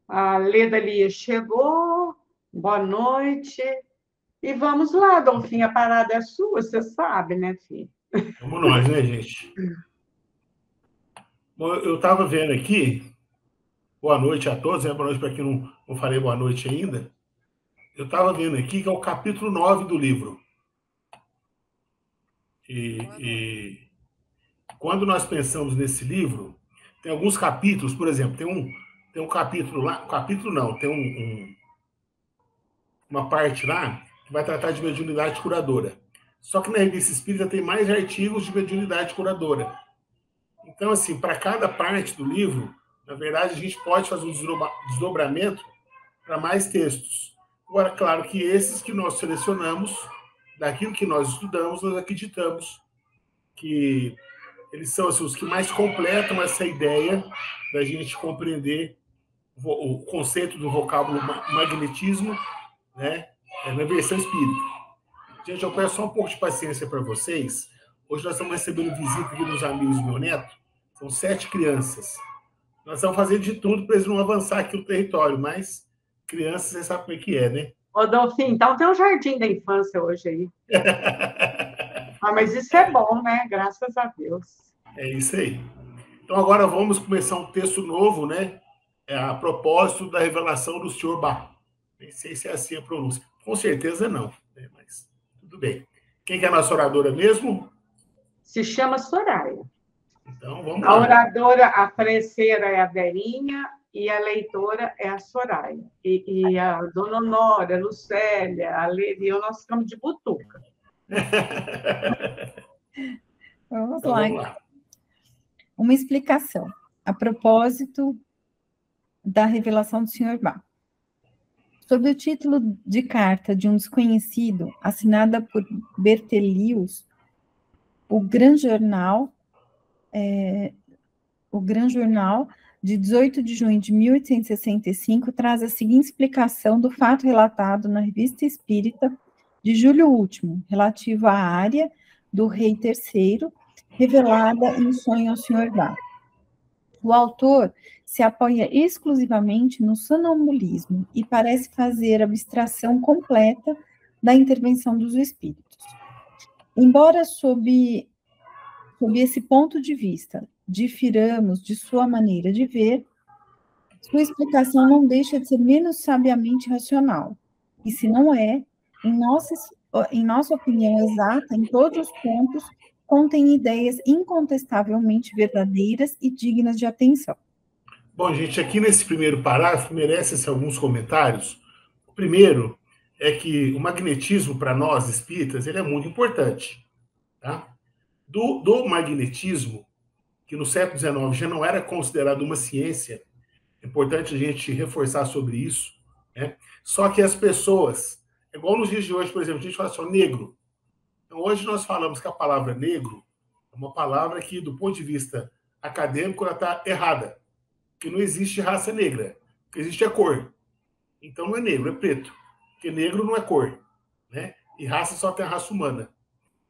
A Leda Lia chegou. Boa noite. E vamos lá, Donfim, a parada é sua, você sabe, né, filho? Vamos nós, né, gente? Bom, eu estava vendo aqui, boa noite a todos, né? Boa noite para quem não falei boa noite ainda. Eu estava vendo aqui que é o capítulo 9 do livro. E quando nós pensamos nesse livro, tem alguns capítulos, por exemplo, tem um capítulo lá, capítulo não, tem uma parte lá que vai tratar de mediunidade curadora. Só que na Revista Espírita tem mais artigos de mediunidade curadora. Então, assim, para cada parte do livro, na verdade, a gente pode fazer um desdobramento para mais textos. Agora, claro que esses que nós selecionamos, daquilo que nós estudamos, nós acreditamos que eles são assim, os que mais completam essa ideia da gente compreender o conceito do vocábulo magnetismo, né, na versão espírita. Gente, eu peço só um pouco de paciência para vocês. Hoje nós estamos recebendo visita aqui dos amigos do meu neto. São 7 crianças. Nós estamos fazendo de tudo para eles não avançar aqui o território, mas crianças, você sabe como é que é, né? Ô, Donfim, então tem um jardim da infância hoje aí. Mas isso é bom, né? Graças a Deus. É isso aí. Então agora vamos começar um texto novo, né? A propósito da revelação do Sr. Bach. Nem sei se é assim a pronúncia. Com certeza não, né? Mas tudo bem. Quem que é a nossa oradora mesmo? Se chama Soraya. Então vamos lá. A oradora, a preceira é a Verinha e a leitora é a Soraya. E a Dona Honória, a Lucélia, a Levi, nós ficamos de butuca. Vamos lá. Uma explicação. A propósito da revelação do Sr. Bach. Sob o título de Carta de um Desconhecido, assinada por Bertelius, o Gran Jornal, de 18 de junho de 1865, traz a seguinte explicação do fato relatado na Revista Espírita de julho último, relativo à área do Rei III, revelada em sonho ao Sr. Bach. O autor se apoia exclusivamente no sonambulismo e parece fazer abstração completa da intervenção dos espíritos. Embora, sob esse ponto de vista, difiramos de sua maneira de ver, sua explicação não deixa de ser menos sabiamente racional. E se não é, em nossa opinião exata, em todos os pontos, contém ideias incontestavelmente verdadeiras e dignas de atenção. Bom, gente, aqui nesse primeiro parágrafo merece-se alguns comentários. O primeiro é que o magnetismo, para nós espíritas, ele é muito importante. Tá? Do magnetismo, que no século XIX já não era considerado uma ciência, é importante a gente reforçar sobre isso, né? Só que as pessoas, igual nos dias de hoje, por exemplo, a gente fala só negro. Então, hoje nós falamos que a palavra negro é uma palavra que, do ponto de vista acadêmico, ela está errada. Porque não existe raça negra. O que existe é cor. Então não é negro, é preto. Porque negro não é cor. Né? E raça só tem a raça humana.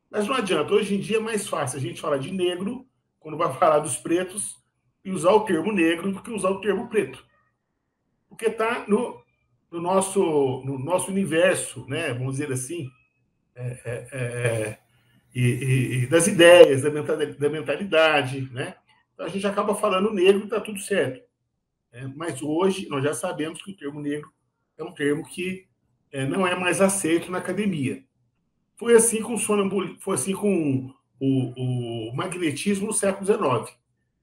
Mas não adianta. Hoje em dia é mais fácil a gente falar de negro, quando vai falar dos pretos, e usar o termo negro do que usar o termo preto. Porque está no nosso universo, né? Vamos dizer assim, e das ideias, da mentalidade, né? Então a gente acaba falando negro e está tudo certo. Mas hoje nós já sabemos que o termo negro é um termo que não é mais aceito na academia. Foi assim com o magnetismo no século XIX.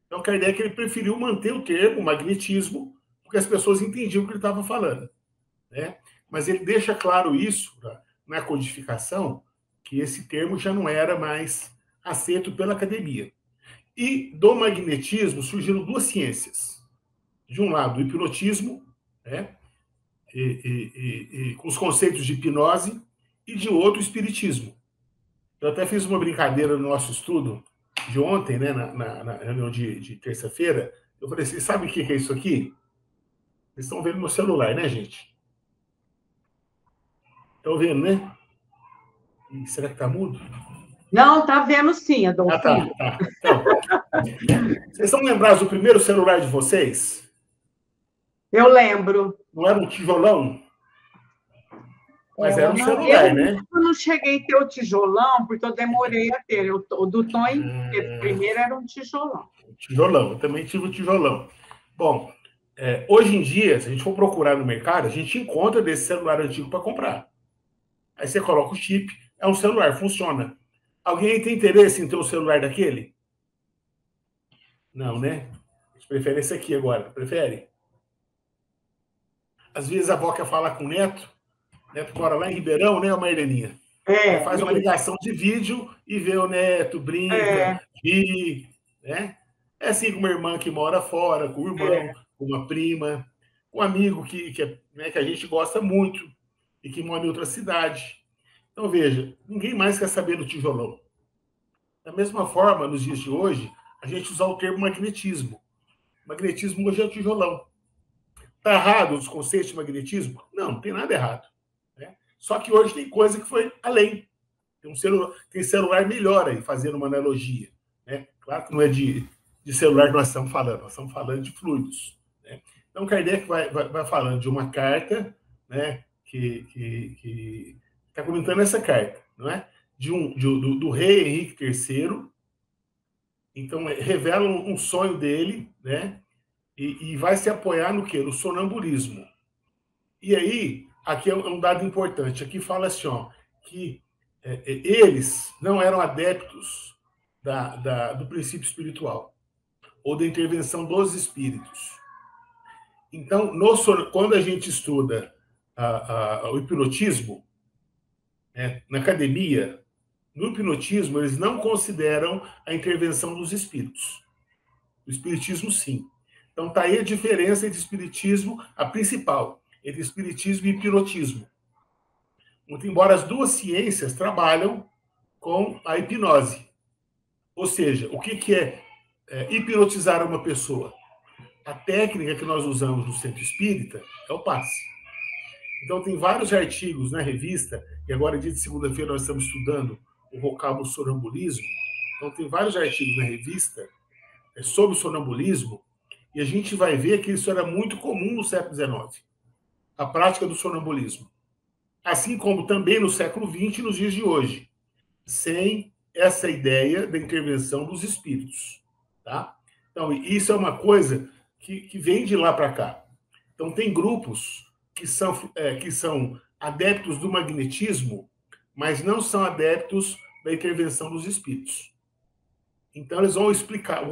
Então, Kardec ele preferiu manter o termo magnetismo, porque as pessoas entendiam o que ele estava falando. Né? Mas ele deixa claro isso na codificação, que esse termo já não era mais aceito pela academia. E do magnetismo surgiram duas ciências. De um lado, o hipnotismo, né? Com os conceitos de hipnose, e de outro, o espiritismo. Eu até fiz uma brincadeira no nosso estudo de ontem, né, na reunião de terça-feira. Eu falei assim, sabe o que é isso aqui? Vocês estão vendo no celular, né, gente? Estão vendo, né? E será que está mudo? Não, está vendo sim, Adolfo. Tá. Então, vocês estão lembrados do primeiro celular de vocês? Eu lembro. Não era um tijolão? Mas era um celular, né? Eu não cheguei a ter o tijolão, porque eu demorei a ter. O do Tom, primeiro, era um tijolão. Tijolão, eu também tive o tijolão. Bom, hoje em dia, se a gente for procurar no mercado, a gente encontra desse celular antigo para comprar. Aí você coloca o chip, é um celular, funciona. Alguém tem interesse em ter um celular daquele? Não, né? A gente prefere esse aqui agora. Prefere? Às vezes a avó quer falar com o neto mora lá em Ribeirão, né, Marleninha? Aí faz uma ligação de vídeo e vê o neto, brinca, ri, né? É assim com uma irmã que mora fora, com o irmão, com uma prima, com um amigo que a gente gosta muito e que mora em outra cidade. Então, veja, ninguém mais quer saber do tijolão. Da mesma forma, nos dias de hoje, a gente usa o termo magnetismo. Magnetismo hoje é o tijolão. Está errado os conceitos de magnetismo? Não, não tem nada errado. Né? Só que hoje tem coisa que foi além. Tem celular melhor aí, fazendo uma analogia. Né? Claro que não é de celular que nós estamos falando de fluidos. Né? Então, Kardec vai falando de uma carta, né, que está comentando essa carta, não é? Do rei Henrique III. Então, revela um sonho dele, né? E vai se apoiar no quê? No sonambulismo. E aí, aqui é um dado importante. Aqui fala assim, ó, que eles não eram adeptos do princípio espiritual ou da intervenção dos espíritos. Então, quando a gente estuda o hipnotismo, na academia, no hipnotismo, eles não consideram a intervenção dos espíritos. O espiritismo, sim. Então, está aí a diferença entre espiritismo, a principal, entre espiritismo e hipnotismo. Muito embora as duas ciências trabalham com a hipnose. Ou seja, o que é hipnotizar uma pessoa? A técnica que nós usamos no centro espírita é o passe. Então, tem vários artigos na revista, e agora, dia de segunda-feira, nós estamos estudando o vocábulo sonambulismo. Então, tem vários artigos na revista sobre o sonambulismo, e a gente vai ver que isso era muito comum no século XIX, a prática do sonambulismo. Assim como também no século XX e nos dias de hoje, sem essa ideia da intervenção dos espíritos. Tá? Então, isso é uma coisa que vem de lá para cá. Então, tem grupos que são adeptos do magnetismo, mas não são adeptos da intervenção dos espíritos. Então, eles vão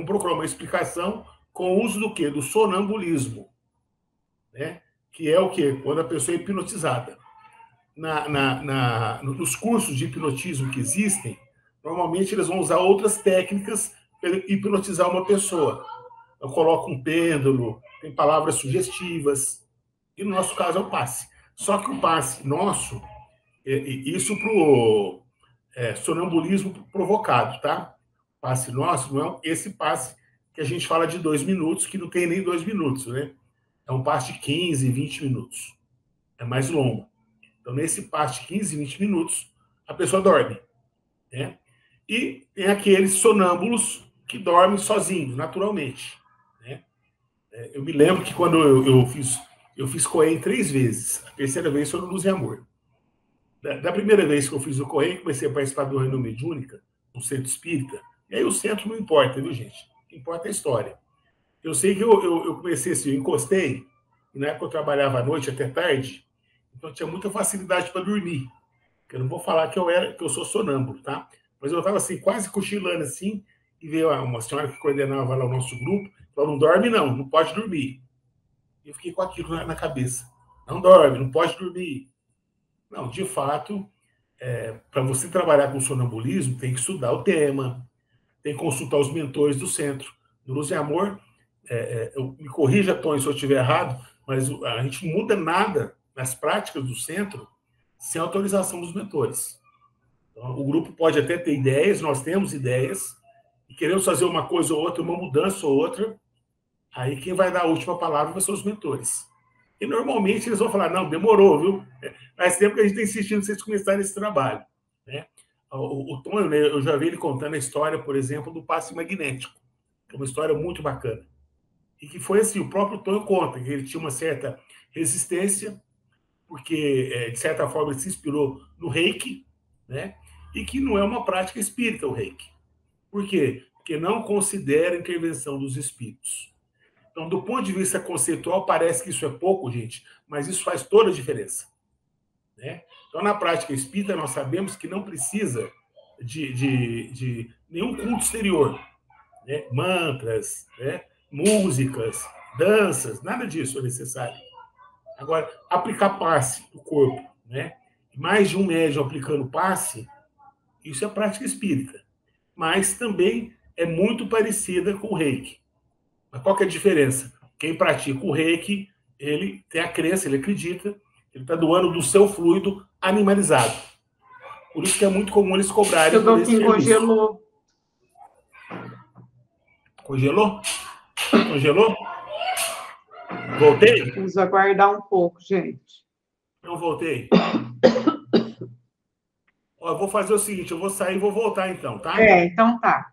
procurar uma explicação com o uso do quê? Do sonambulismo. Né? Que é o quê? Quando a pessoa é hipnotizada. Nos cursos de hipnotismo que existem, normalmente eles vão usar outras técnicas para hipnotizar uma pessoa. Eu coloco um pêndulo, tem palavras sugestivas, e no nosso caso é o passe. Só que o passe nosso, isso para o sonambulismo provocado, tá? O passe nosso não é esse passe que a gente fala de 2 minutos, que não tem nem 2 minutos, né? É um passe de 15, 20 minutos. É mais longo. Então, nesse passe de 15, 20 minutos, a pessoa dorme. Né? E tem aqueles sonâmbulos que dormem sozinhos, naturalmente. Né? Eu me lembro que quando eu fiz Coen 3 vezes. A terceira vez foi no Luz e Amor. Da primeira vez que eu fiz o Coen, comecei a participar do Reino Mediúnica, no Centro Espírita. E aí o centro não importa, viu, gente? O que importa é a história. Eu sei que eu comecei assim, eu encostei, e na época eu trabalhava à noite até tarde, então eu tinha muita facilidade para dormir. Eu não vou falar que eu sou sonâmbulo, tá? Mas eu estava assim, quase cochilando assim, e veio uma senhora que coordenava lá o nosso grupo, falou, não dorme não pode dormir. E eu fiquei com aquilo na cabeça. Não dorme, não pode dormir. Não, de fato, para você trabalhar com sonambulismo, tem que estudar o tema, tem que consultar os mentores do centro. No Luz e Amor, me corrija, Tony, se eu estiver errado, mas a gente não muda nada nas práticas do centro sem autorização dos mentores. Então, o grupo pode até ter ideias, nós temos ideias, e queremos fazer uma coisa ou outra, uma mudança ou outra, aí quem vai dar a última palavra vai ser os mentores. E normalmente eles vão falar, não, demorou, viu? Faz tempo que a gente está insistindo em vocês começarem esse trabalho. Né? O Tony, né, eu já vi ele contando a história, por exemplo, do passe magnético, que é uma história muito bacana. e que foi assim, o próprio Tonho conta, que ele tinha uma certa resistência, porque, de certa forma, ele se inspirou no Reiki, né? E que não é uma prática espírita o Reiki. Por quê? Porque não considera a intervenção dos espíritos. Então, do ponto de vista conceitual, parece que isso é pouco, gente, mas isso faz toda a diferença, né? Então, na prática espírita, nós sabemos que não precisa de nenhum culto exterior, né? Mantras, né? Músicas, danças, nada disso é necessário. Agora, aplicar passe no corpo, né? Mais de um médium aplicando passe, isso é prática espírita. Mas também é muito parecida com o Reiki. Mas qual que é a diferença? Quem pratica o Reiki, ele tem a crença, ele acredita, ele está doando do seu fluido animalizado. Por isso que é muito comum eles cobrarem. O Dolphin congelou. Congelou? Congelou? Voltei? Vamos aguardar um pouco, gente. Não voltei. Ó, eu vou fazer o seguinte, eu vou sair e vou voltar então, tá? Então tá.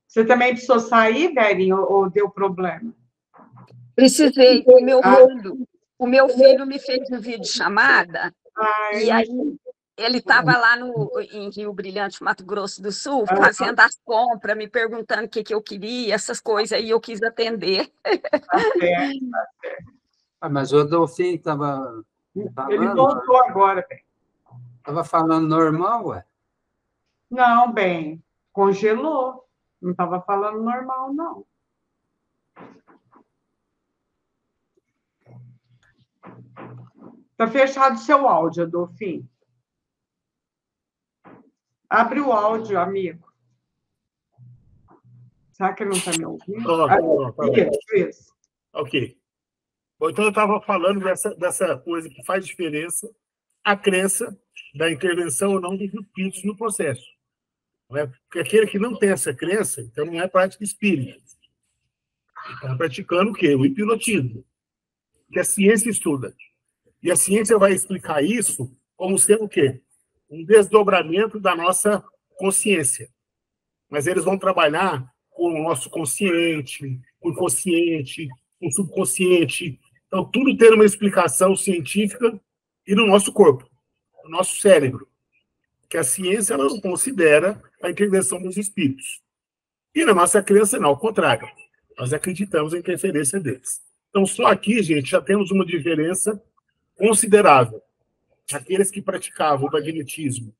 Você também precisou sair, Verinho, ou deu problema? Precisei. O meu filho me fez um vídeo chamada e aí ele estava lá em Rio Brilhante, Mato Grosso do Sul, fazendo as compras, me perguntando o que eu queria, essas coisas, e eu quis atender. Tá certo, tá certo. Mas o Dolphin estava falando... Ele voltou agora, bem. Estava falando normal, ué? Não, bem, congelou. Não estava falando normal, não. Está fechado seu áudio, Dolphin. Abre o áudio, amigo. Será que ele não está me ouvindo? Isso. Ok. Bom, então eu estava falando dessa coisa que faz diferença, a crença da intervenção ou não dos espíritos no processo. Não é? Porque aquele que não tem essa crença, então não é prática espírita. Ele está praticando o quê? O hipnotismo, que a ciência estuda. E a ciência vai explicar isso como sendo o quê? Um desdobramento da nossa consciência. Mas eles vão trabalhar com o nosso consciente, com o inconsciente, com o subconsciente. Então, tudo tem uma explicação científica e no nosso corpo, no nosso cérebro. Que a ciência ela não considera a intervenção dos espíritos. E na nossa crença, não, ao contrário. Nós acreditamos na interferência deles. Então, só aqui, gente, já temos uma diferença considerável. Aqueles que praticavam o magnetismo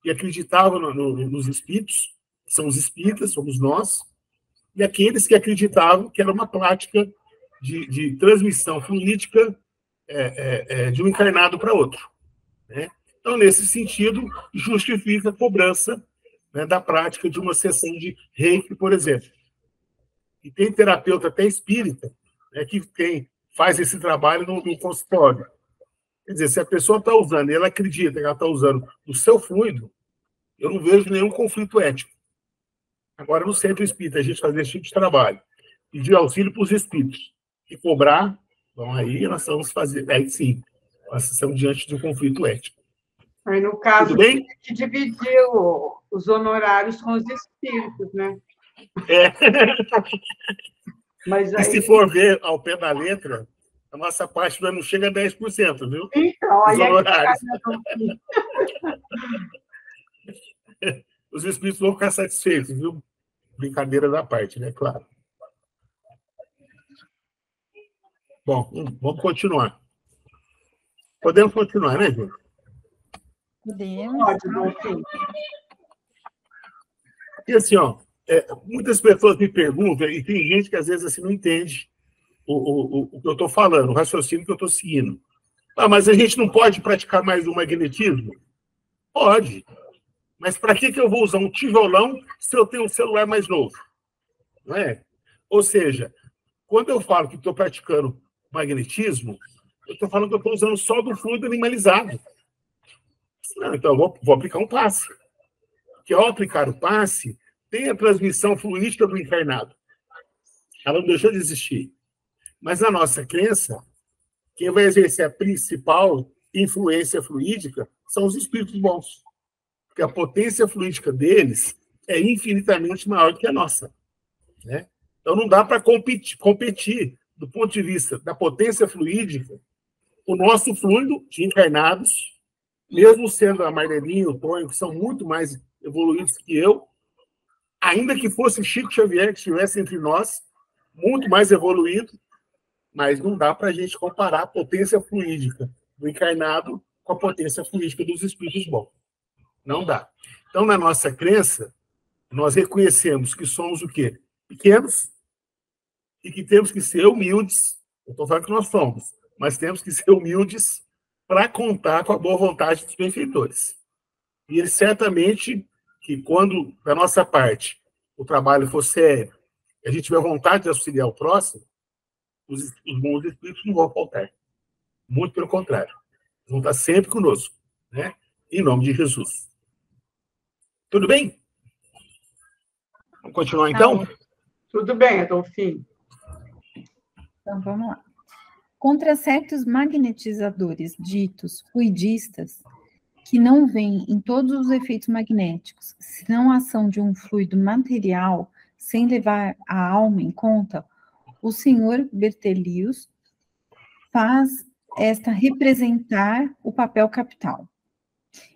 e acreditavam nos espíritos, que são os espíritas, somos nós, e aqueles que acreditavam que era uma prática de transmissão fluídica de um encarnado para outro, né? Então, nesse sentido, justifica a cobrança, né, da prática de uma sessão de Reiki, por exemplo. E tem terapeuta até espírita, né, que faz esse trabalho no consultório. Quer dizer, se a pessoa está usando e ela acredita que ela está usando o seu fluido, eu não vejo nenhum conflito ético. Agora, no centro espírita, a gente fazer esse tipo de trabalho, pedir auxílio para os espíritos e cobrar, bom, aí nós vamos fazer, aí sim, nós estamos diante de um conflito ético. Aí, no caso, tudo bem? Tem que dividir os honorários com os espíritos, né? Mas aí... E se for ver ao pé da letra, a nossa parte não chega a 10%, viu? Então, aí honorários. Os espíritos vão ficar satisfeitos, viu? Brincadeira da parte, né? Claro. Bom, vamos continuar. Podemos continuar, né, gente? Podemos. E assim, ó, muitas pessoas me perguntam, e tem gente que às vezes assim, não entende o que eu estou falando, o raciocínio que eu estou seguindo. Ah, mas a gente não pode praticar mais o magnetismo? Pode. Mas para que eu vou usar um tijolão se eu tenho um celular mais novo? Não é? Ou seja, quando eu falo que estou praticando magnetismo, eu estou falando que eu estou usando só do fluido animalizado. Não, então, eu vou aplicar um passe. Porque ao aplicar o passe, tem a transmissão fluídica do encarnado. Ela não deixou de existir. Mas na nossa crença, quem vai exercer a principal influência fluídica são os espíritos bons, porque a potência fluídica deles é infinitamente maior do que a nossa, né? Então, não dá para competir, do ponto de vista da potência fluídica, o nosso fluido de encarnados, mesmo sendo a Marlelinha e o Tonho, que são muito mais evoluídos que eu, ainda que fosse Chico Xavier que estivesse entre nós, muito mais evoluído, mas não dá para a gente comparar a potência fluídica do encarnado com a potência fluídica dos espíritos bons. Não dá. Então, na nossa crença, nós reconhecemos que somos o quê? Pequenos e que temos que ser humildes. Eu estou falando que nós somos, mas temos que ser humildes para contar com a boa vontade dos benfeitores. E eles certamente que quando, da nossa parte, o trabalho for sério, e a gente tiver vontade de auxiliar o próximo, os bons espíritos não vão faltar. Muito pelo contrário. Vão estar sempre conosco, né? Em nome de Jesus. Tudo bem? Vamos continuar, então? Tudo bem, Adolfinho. Então, vamos lá. Contra certos magnetizadores ditos fluidistas, que não veem em todos os efeitos magnéticos, senão a ação de um fluido material, sem levar a alma em conta, o senhor Bertelius faz esta representar o papel capital.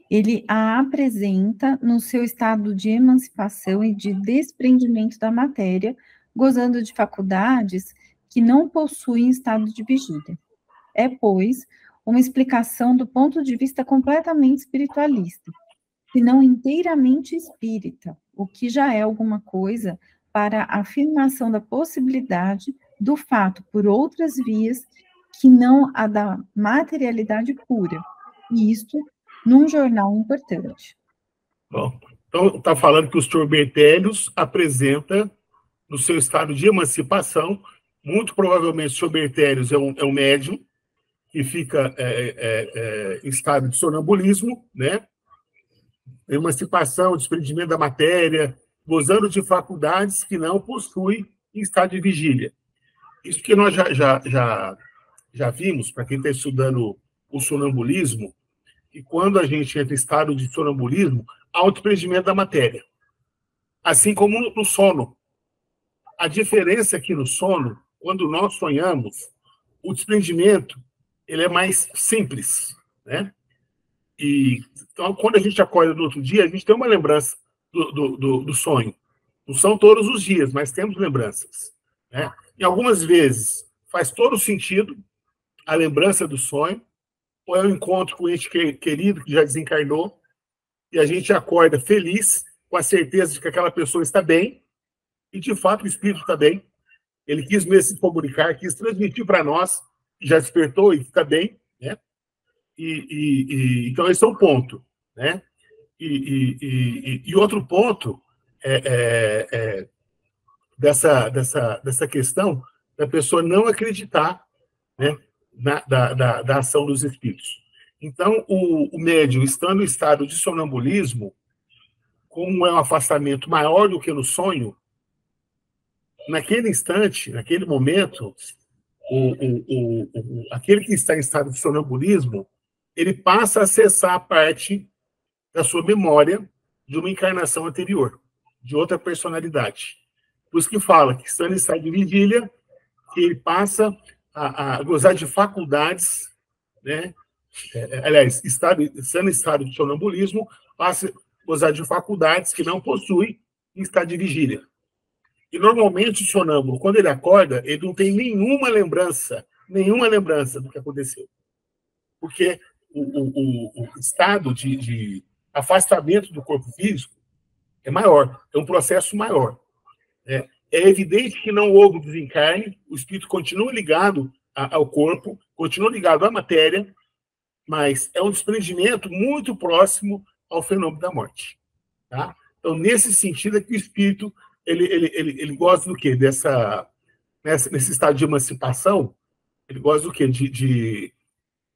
Ele a apresenta no seu estado de emancipação e de desprendimento da matéria, gozando de faculdades que não possuem estado de vigília. É, pois, uma explicação do ponto de vista completamente espiritualista, se não inteiramente espírita, o que já é alguma coisa para a afirmação da possibilidade do fato por outras vias que não a da materialidade pura, e isto num jornal importante. Bom, então está falando que o senhor Bertelius apresenta, no seu estado de emancipação, muito provavelmente o senhor Bertelius é um médium que fica em estado de sonambulismo, né? Emancipação, desprendimento da matéria, gozando de faculdades que não possui em estado de vigília. Isso que nós já vimos, para quem está estudando o sonambulismo, que quando a gente entra em estado de sonambulismo, há o desprendimento da matéria. Assim como no sono. A diferença é que no sono, quando nós sonhamos, o desprendimento ele é mais simples, né? E, então, quando a gente acorda no outro dia, a gente tem uma lembrança do sonho. Não são todos os dias, mas temos lembranças, né? E algumas vezes faz todo sentido a lembrança do sonho, ou é um encontro com um ente querido que já desencarnou, e a gente acorda feliz, com a certeza de que aquela pessoa está bem, e de fato o espírito está bem. Ele quis mesmo se comunicar, quis transmitir para nós, que já despertou e está bem, né? Então esse é um ponto, né? E outro ponto dessa questão da pessoa não acreditar, né, da ação dos espíritos. Então, o médium, estando em estado de sonambulismo, como é um afastamento maior do que no sonho, naquele instante, naquele momento, aquele que está em estado de sonambulismo, ele passa a acessar a parte da sua memória de uma encarnação anterior, de outra personalidade. Por isso que fala que, estando em estado de vigília, ele passa a gozar de faculdades, né? Aliás, estando em estado de sonambulismo, passa a gozar de faculdades que não possui em estado de vigília. E, normalmente, o sonâmbulo, quando ele acorda, ele não tem nenhuma lembrança do que aconteceu. Porque o estado de afastamento do corpo físico é maior, é um processo maior. É evidente que não houve desencarne, o espírito continua ligado ao corpo, continua ligado à matéria, mas é um desprendimento muito próximo ao fenômeno da morte. Tá? Então, nesse sentido, é que o espírito ele gosta do quê? Nesse estado de emancipação, ele gosta do quê? De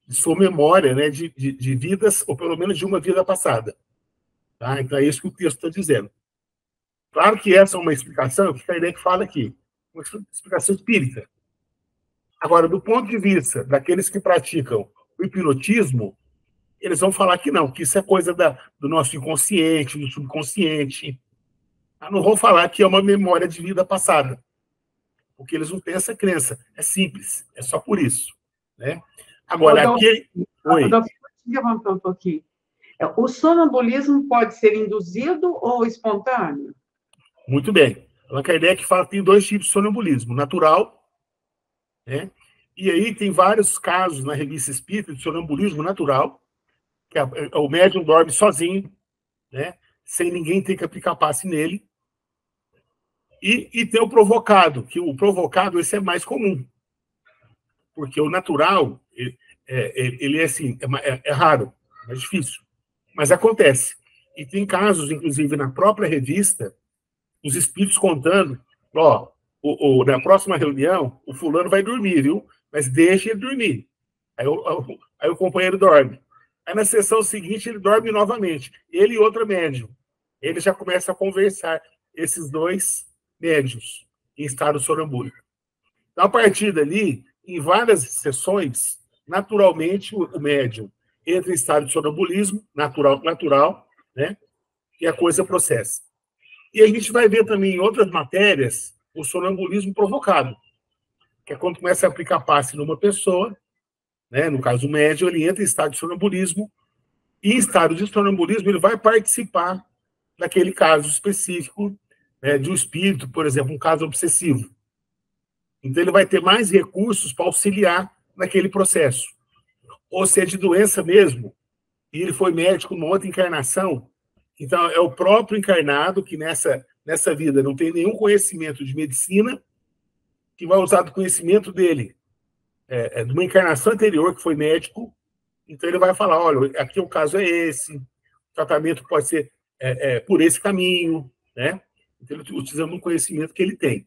sua memória, né? de vidas, ou pelo menos de uma vida passada. Tá? Então, é isso que o texto está dizendo. Claro que essa é uma explicação que Kardec fala aqui, uma explicação espírita. Agora, do ponto de vista daqueles que praticam o hipnotismo, eles vão falar que não, que isso é coisa do nosso inconsciente, do subconsciente. Não vão falar que é uma memória de vida passada, porque eles não têm essa crença. É simples, é só por isso, né? Agora, aqui... Oi. Levantar um pouquinho. O sonambulismo pode ser induzido ou espontâneo? Muito bem. Allan Kardec fala que tem 2 tipos de sonambulismo, natural, né? E aí tem vários casos na Revista Espírita de sonambulismo natural, que o médium dorme sozinho, né? Sem ninguém ter que aplicar passe nele. E tem o provocado, que o provocado esse é mais comum. Porque o natural, ele é assim, é raro, é difícil. Mas acontece. E tem casos, inclusive, na própria revista, os espíritos contando, na próxima reunião, o fulano vai dormir, viu? Mas deixa ele dormir. Aí o companheiro dorme. Aí na sessão seguinte ele dorme novamente. Ele e outra médium. Ele já começa a conversar, esses 2 médios, em estado sonambúlico. Então, a partir dali, em várias sessões, naturalmente o médium entra em estado de sonambulismo, natural, né? E a coisa processa. E a gente vai ver também em outras matérias o sonambulismo provocado, que é quando começa a aplicar passe numa pessoa, né? No caso o médium, ele entra em estado de sonambulismo, e em estado de sonambulismo ele vai participar daquele caso específico, né, de um espírito, por exemplo, um caso obsessivo. Então ele vai ter mais recursos para auxiliar naquele processo. Ou se é de doença mesmo, e ele foi médico numa outra encarnação, então é o próprio encarnado que nessa vida não tem nenhum conhecimento de medicina, que vai usar do conhecimento dele, de uma encarnação anterior, que foi médico. Então ele vai falar, olha, aqui o caso é esse, o tratamento pode ser por esse caminho, né? Então ele utilizando um conhecimento que ele tem.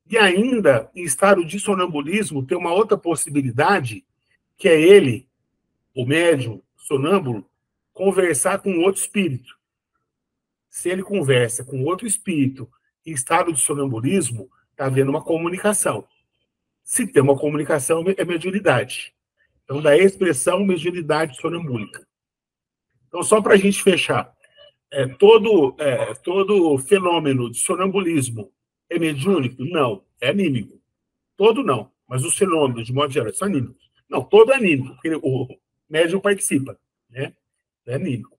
E ainda, em estado de sonambulismo, tem uma outra possibilidade, que é ele, o médium sonâmbulo, conversar com outro espírito. Se ele conversa com outro espírito em estado de sonambulismo, está havendo uma comunicação. Se tem uma comunicação, é mediunidade. Então, da expressão mediunidade sonambúlica. Então, só para a gente fechar, todo fenômeno de sonambulismo é mediúnico? Não, é anímico. Todo não, mas os fenômenos, de modo geral, são anímicos. Não, todo é anímico, porque o médium participa, né? É anímico.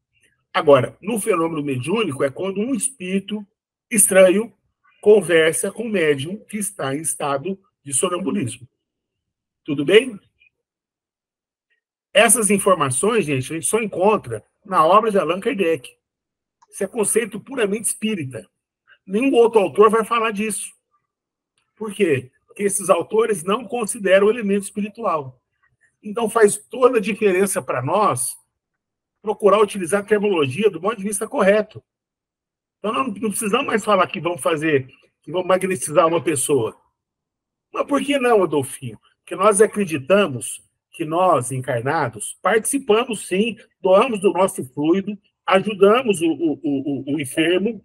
Agora, no fenômeno mediúnico é quando um espírito estranho conversa com o médium que está em estado de sonambulismo. Tudo bem? Essas informações, gente, a gente só encontra na obra de Allan Kardec. Isso é conceito puramente espírita. Nenhum outro autor vai falar disso. Por quê? Porque esses autores não consideram o elemento espiritual. Então faz toda a diferença para nós procurar utilizar a terminologia do ponto de vista correto. Então não precisamos mais falar que vamos magnetizar uma pessoa. Mas por que não, Adolfinho? Porque nós acreditamos que nós, encarnados, participamos sim, doamos do nosso fluido, ajudamos o enfermo,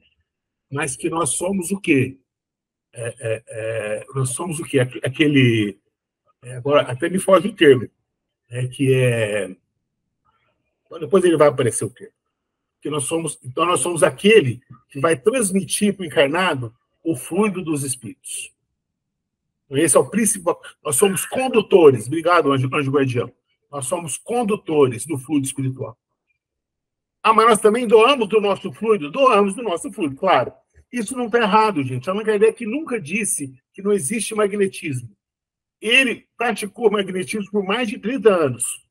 mas que nós somos o quê? Nós somos o quê? Aquele... agora, até me foge o termo. Que é... Depois ele vai aparecer o termo. Então, nós somos aquele que vai transmitir para o encarnado o fluido dos espíritos. Esse é o principal. Nós somos condutores. Obrigado, anjo guardião. Nós somos condutores do fluido espiritual. Mas nós também doamos do nosso fluido? Doamos do nosso fluido, claro. Isso não está errado, gente. Allan Kardec nunca disse que não existe magnetismo. Ele praticou magnetismo por mais de 30 anos.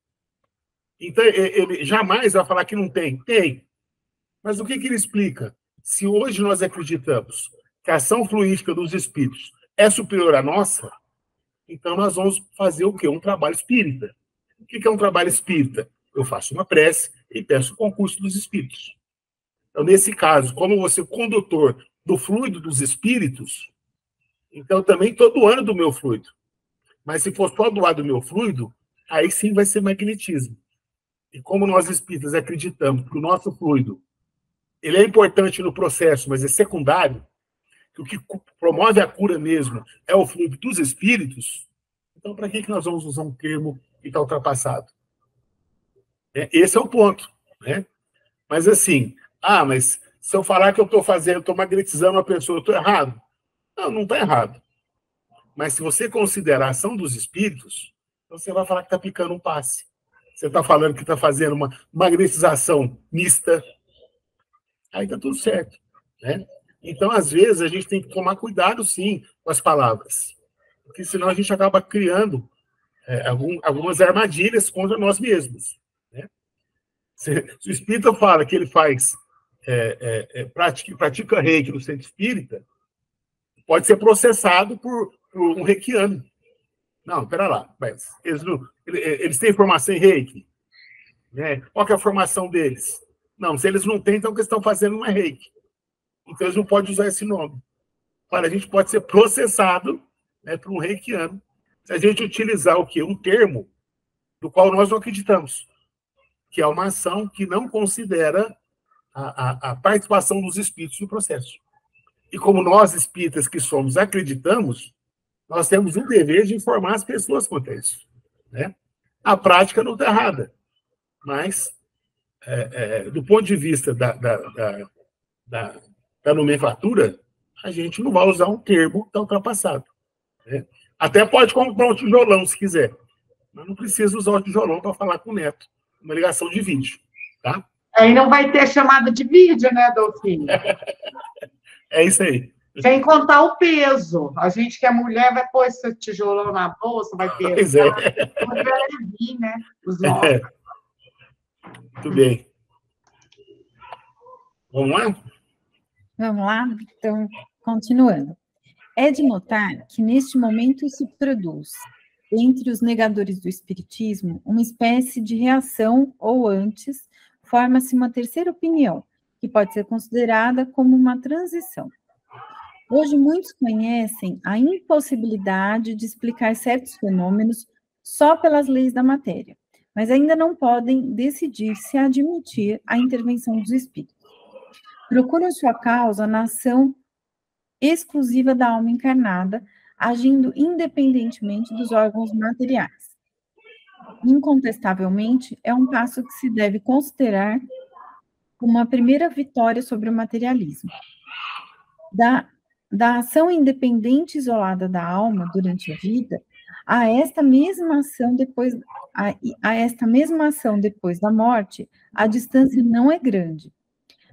Então, ele jamais vai falar que não tem. Tem. Mas o que ele explica? Se hoje nós acreditamos que a ação fluídica dos espíritos é superior à nossa, então nós vamos fazer o quê? Um trabalho espírita. O que é um trabalho espírita? Eu faço uma prece e peço o concurso dos espíritos. Então, nesse caso, como você é condutor do fluido dos espíritos, então também estou doando do meu fluido. Mas se for só doar do meu fluido, aí sim vai ser magnetismo. E como nós espíritas acreditamos que o nosso fluido ele é importante no processo, mas é secundário, que o que promove a cura mesmo é o fluido dos espíritos, então para que nós vamos usar um termo que está ultrapassado? Esse é o ponto, né? Mas assim, mas se eu falar que eu estou magnetizando uma pessoa, eu estou errado? Não, não está errado. Mas se você considerar a ação dos espíritos, você vai falar que está aplicando um passe. Você está falando que está fazendo uma magnetização mista. Aí está tudo certo, né? Então, às vezes, a gente tem que tomar cuidado, sim, com as palavras. Porque senão a gente acaba criando algumas armadilhas contra nós mesmos, né? Se o espírita fala que ele pratica reiki no centro espírita, pode ser processado por um reikiano. Não, pera lá, mas eles têm formação em reiki? Né? Qual que é a formação deles? Não, se eles não têm, então o que eles estão fazendo não é reiki. Então eles não podem usar esse nome. Para a gente pode ser processado, né, por um reikiano se a gente utilizar o quê? Um termo do qual nós não acreditamos, que é uma ação que não considera a participação dos espíritos no processo. E como nós, espíritas que somos, acreditamos, nós temos o dever de informar as pessoas quanto a isso, né? A prática não está errada, mas, do ponto de vista da nomenclatura, a gente não vai usar um termo tão ultrapassado, né? Até pode comprar um tijolão, se quiser, mas não precisa usar o tijolão para falar com o neto, uma ligação de vídeo, tá? Aí não vai ter chamada de vídeo, né, Dolfinho? É isso aí. Sem contar o peso. A gente que é mulher vai pôr esse tijolão na bolsa, vai pesar. Pois é. Vai vir, né? Os nossos. Muito bem. Vamos lá? Vamos lá? Então, continuando. É de notar que, neste momento, se produz, entre os negadores do espiritismo, uma espécie de reação, ou antes, forma-se uma terceira opinião, que pode ser considerada como uma transição. Hoje, muitos conhecem a impossibilidade de explicar certos fenômenos só pelas leis da matéria, mas ainda não podem decidir-se a admitir a intervenção dos espíritos. Procuram sua causa na ação exclusiva da alma encarnada, agindo independentemente dos órgãos materiais. Incontestavelmente, é um passo que se deve considerar como a primeira vitória sobre o materialismo. Da ação independente e isolada da alma durante a vida, a esta mesma ação depois da morte, a distância não é grande.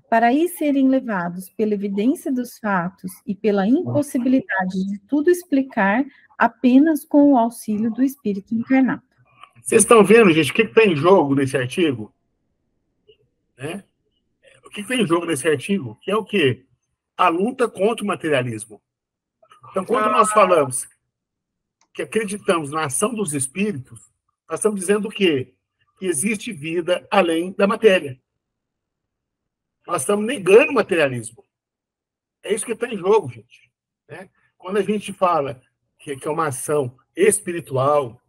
Para aí serem levados pela evidência dos fatos e pela impossibilidade de tudo explicar apenas com o auxílio do espírito encarnado. Vocês estão vendo, gente, o que está em jogo nesse artigo? Né? O que está em jogo nesse artigo? Que é o quê? A luta contra o materialismo. Então, quando nós falamos que acreditamos na ação dos espíritos, nós estamos dizendo o quê? Que existe vida além da matéria. Nós estamos negando o materialismo. É isso que está em jogo, gente. Né? Quando a gente fala que é uma ação espiritual,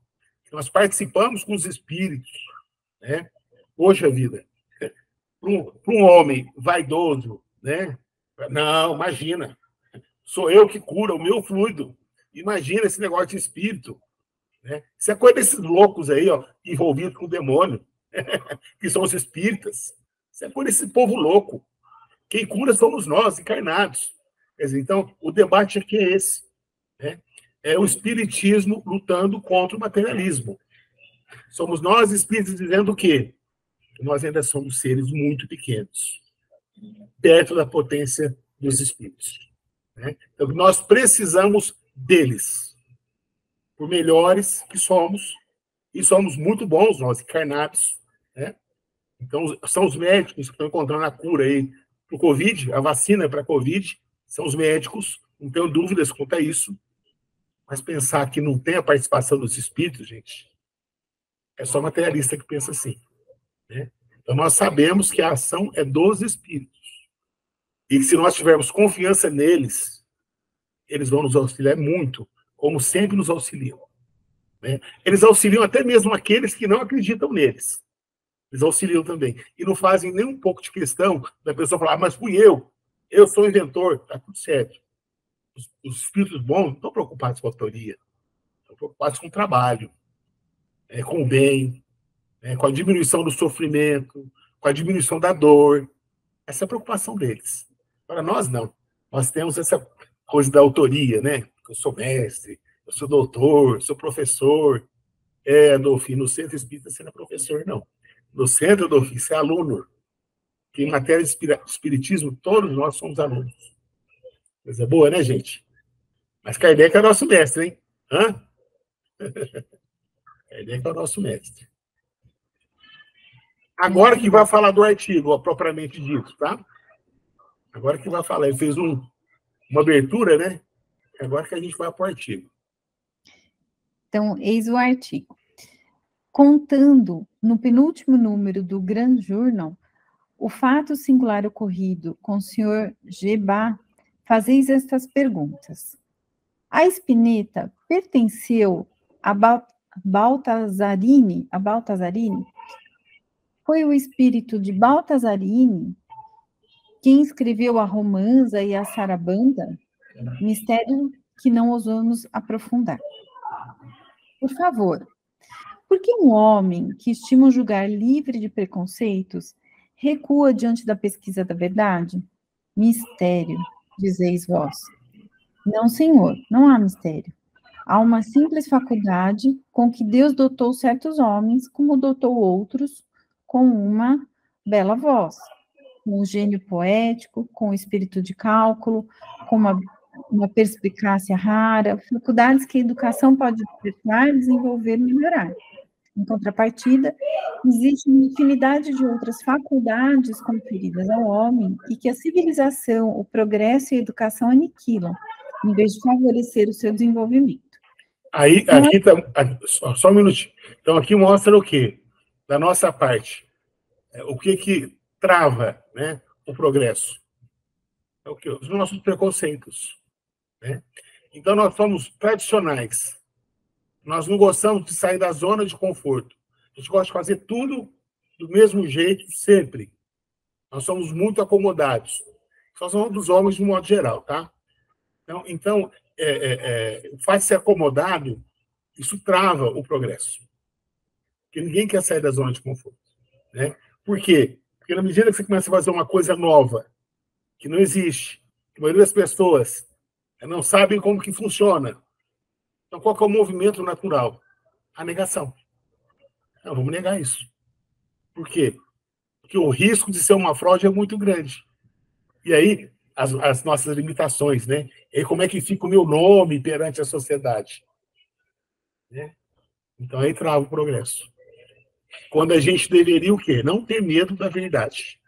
que nós participamos com os espíritos, né? Poxa vida, para um homem vaidoso, né? Não, imagina, sou eu que cura o meu fluido. Imagina esse negócio de espírito. Né? Isso é coisa desses loucos aí, ó, envolvidos com o demônio, que são os espíritas. Isso é coisa desse povo louco. Quem cura somos nós, encarnados. Quer dizer, então, o debate aqui é esse. Né? É o espiritismo lutando contra o materialismo. Somos nós, espíritos, dizendo o quê? Que nós ainda somos seres muito pequenos, perto da potência dos espíritos. Né? Então, nós precisamos deles, por melhores que somos, e somos muito bons, nós, encarnados. Né? Então, são os médicos que estão encontrando a cura aí para o Covid, a vacina para a Covid, são os médicos, não tenho dúvidas quanto a isso, mas pensar que não tem a participação dos espíritos, gente, é só materialista que pensa assim. Né? Então, nós sabemos que a ação é dos espíritos. E que se nós tivermos confiança neles, eles vão nos auxiliar muito, como sempre nos auxiliam. Né? Eles auxiliam até mesmo aqueles que não acreditam neles. Eles auxiliam também. E não fazem nem um pouco de questão da pessoa falar, mas fui eu sou o inventor, está tudo certo. Os espíritos bons não estão preocupados com a autoria, estão preocupados com o trabalho, com o bem. né, com a diminuição do sofrimento, com a diminuição da dor. Essa é a preocupação deles. Para nós, não. Nós temos essa coisa da autoria, né? Eu sou mestre, eu sou doutor, sou professor. Adolfinho, no centro espírita você não é professor, não. No centro, Adolfinho, você é aluno. Que em matéria de espiritismo, todos nós somos alunos. Coisa boa, né, gente? Mas Kardec é nosso mestre, hein? Hã? Kardec é o nosso mestre. Agora que vai falar do artigo, ó, propriamente dito, tá? Agora que vai falar. Ele fez uma abertura, né? Agora que a gente vai para o artigo. Então, eis o artigo. Contando no penúltimo número do Grand Journal, o fato singular ocorrido com o Sr. Gebá, fazeis estas perguntas. A Spinetta pertenceu a Baltasarini? Foi o espírito de Baltasarini quem escreveu a Romanza e a Sarabanda? Mistério que não ousamos aprofundar. Por favor, por que um homem que estima um julgar livre de preconceitos recua diante da pesquisa da verdade? Mistério, dizeis vós. Não, senhor, não há mistério. Há uma simples faculdade com que Deus dotou certos homens, como dotou outros, com uma bela voz, com o gênio poético, com o espírito de cálculo, com uma perspicácia rara, faculdades que a educação pode despertar, desenvolver e melhorar. Em contrapartida, existe uma infinidade de outras faculdades conferidas ao homem e que a civilização, o progresso e a educação aniquilam, em vez de favorecer o seu desenvolvimento. Aí, aqui tá, só um minutinho. Então, aqui mostra o quê? Da nossa parte. O que trava, né, o progresso? É o quê? Os nossos preconceitos. Né? Então, nós somos tradicionais. Nós não gostamos de sair da zona de conforto. A gente gosta de fazer tudo do mesmo jeito, sempre. Nós somos muito acomodados. Nós somos dos homens, de modo geral, tá? Então o fato de ser acomodado, isso trava o progresso. Porque ninguém quer sair da zona de conforto. Né? Por quê? Porque na medida que você começa a fazer uma coisa nova, que não existe, que a maioria das pessoas não sabem como que funciona. Então, qual que é o movimento natural? A negação. Não, vamos negar isso. Por quê? Porque o risco de ser uma fraude é muito grande. E aí, as nossas limitações, né? E aí, como é que fica o meu nome perante a sociedade? Né? Então, aí trava o progresso. Quando a gente deveria o quê? Não ter medo da verdade.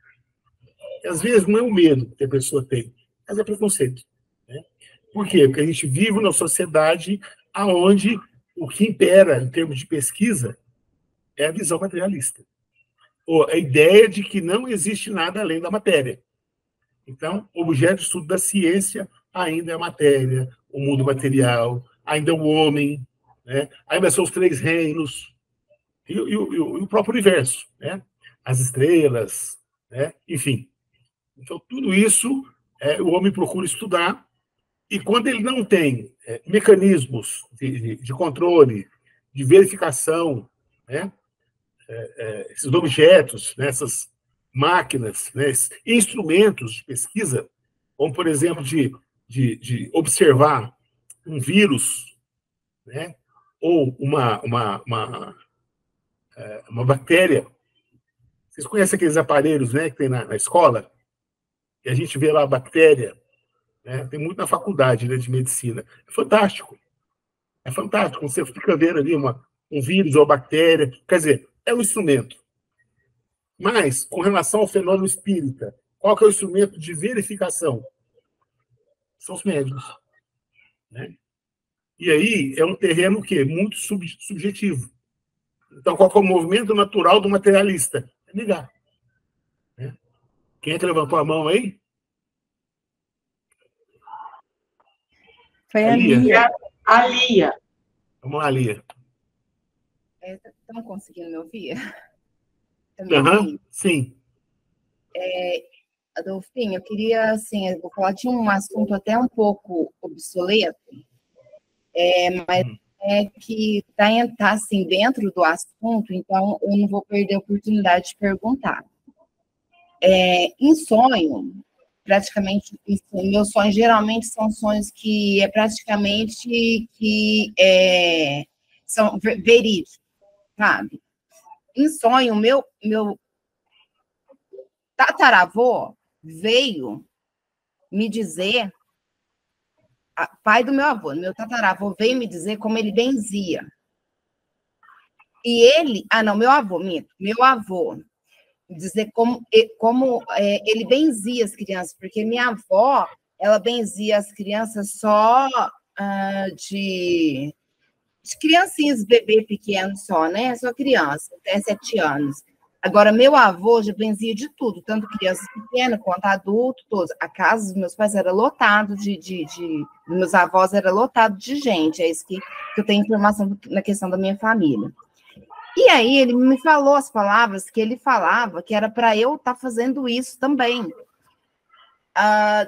E, às vezes, não é o medo que a pessoa tem, mas é preconceito. Né? Por quê? Porque a gente vive numa sociedade onde o que impera, em termos de pesquisa, é a visão materialista. Ou a ideia de que não existe nada além da matéria. Então, o objeto de estudo da ciência ainda é a matéria, o mundo material, ainda é o homem, né? Ainda são os três reinos, e o próprio universo, né? As estrelas, né? Enfim. Então, tudo isso o homem procura estudar, e quando ele não tem mecanismos de controle, de verificação, né? Esses objetos, né? Essas máquinas, né? Instrumentos de pesquisa, como, por exemplo, de observar um vírus, né? Ou uma bactéria. Vocês conhecem aqueles aparelhos, né, que tem na escola? E a gente vê lá a bactéria, né? Tem muito na faculdade, né, de medicina. É fantástico. É fantástico. Você fica vendo ali um vírus ou bactéria. Quer dizer, é um instrumento. Mas, com relação ao fenômeno espírita, qual que é o instrumento de verificação? São os médiuns. Né? E aí é um terreno o quê? Muito subjetivo. Então, qual que é o movimento natural do materialista? É negar. Né? Quem é que levantou a mão aí? Foi a Lia. A Lia. Vamos lá, Lia. Estão conseguindo me ouvir? Sim. Adolfinho, eu queria, assim, eu vou falar de um assunto até um pouco obsoleto, mas é que tá assim, dentro do assunto, então eu não vou perder a oportunidade de perguntar. Em sonho, praticamente, meus sonhos geralmente são sonhos que praticamente são verídicos, sabe? Em sonho, meu tataravô veio me dizer, pai do meu avô, meu tataravô veio me dizer como ele benzia. E ele, meu avô, dizer como ele benzia as crianças, porque minha avó, ela benzia as crianças só de criancinhas, bebê pequeno só, né? Só criança, até 7 anos. Agora, meu avô já benzia de tudo, tanto crianças pequenas quanto adultos, todos. A casa dos meus pais era lotado meus avós era lotado de gente, é isso que eu tenho informação na questão da minha família. E aí ele me falou as palavras que ele falava, que era para eu estar fazendo isso também.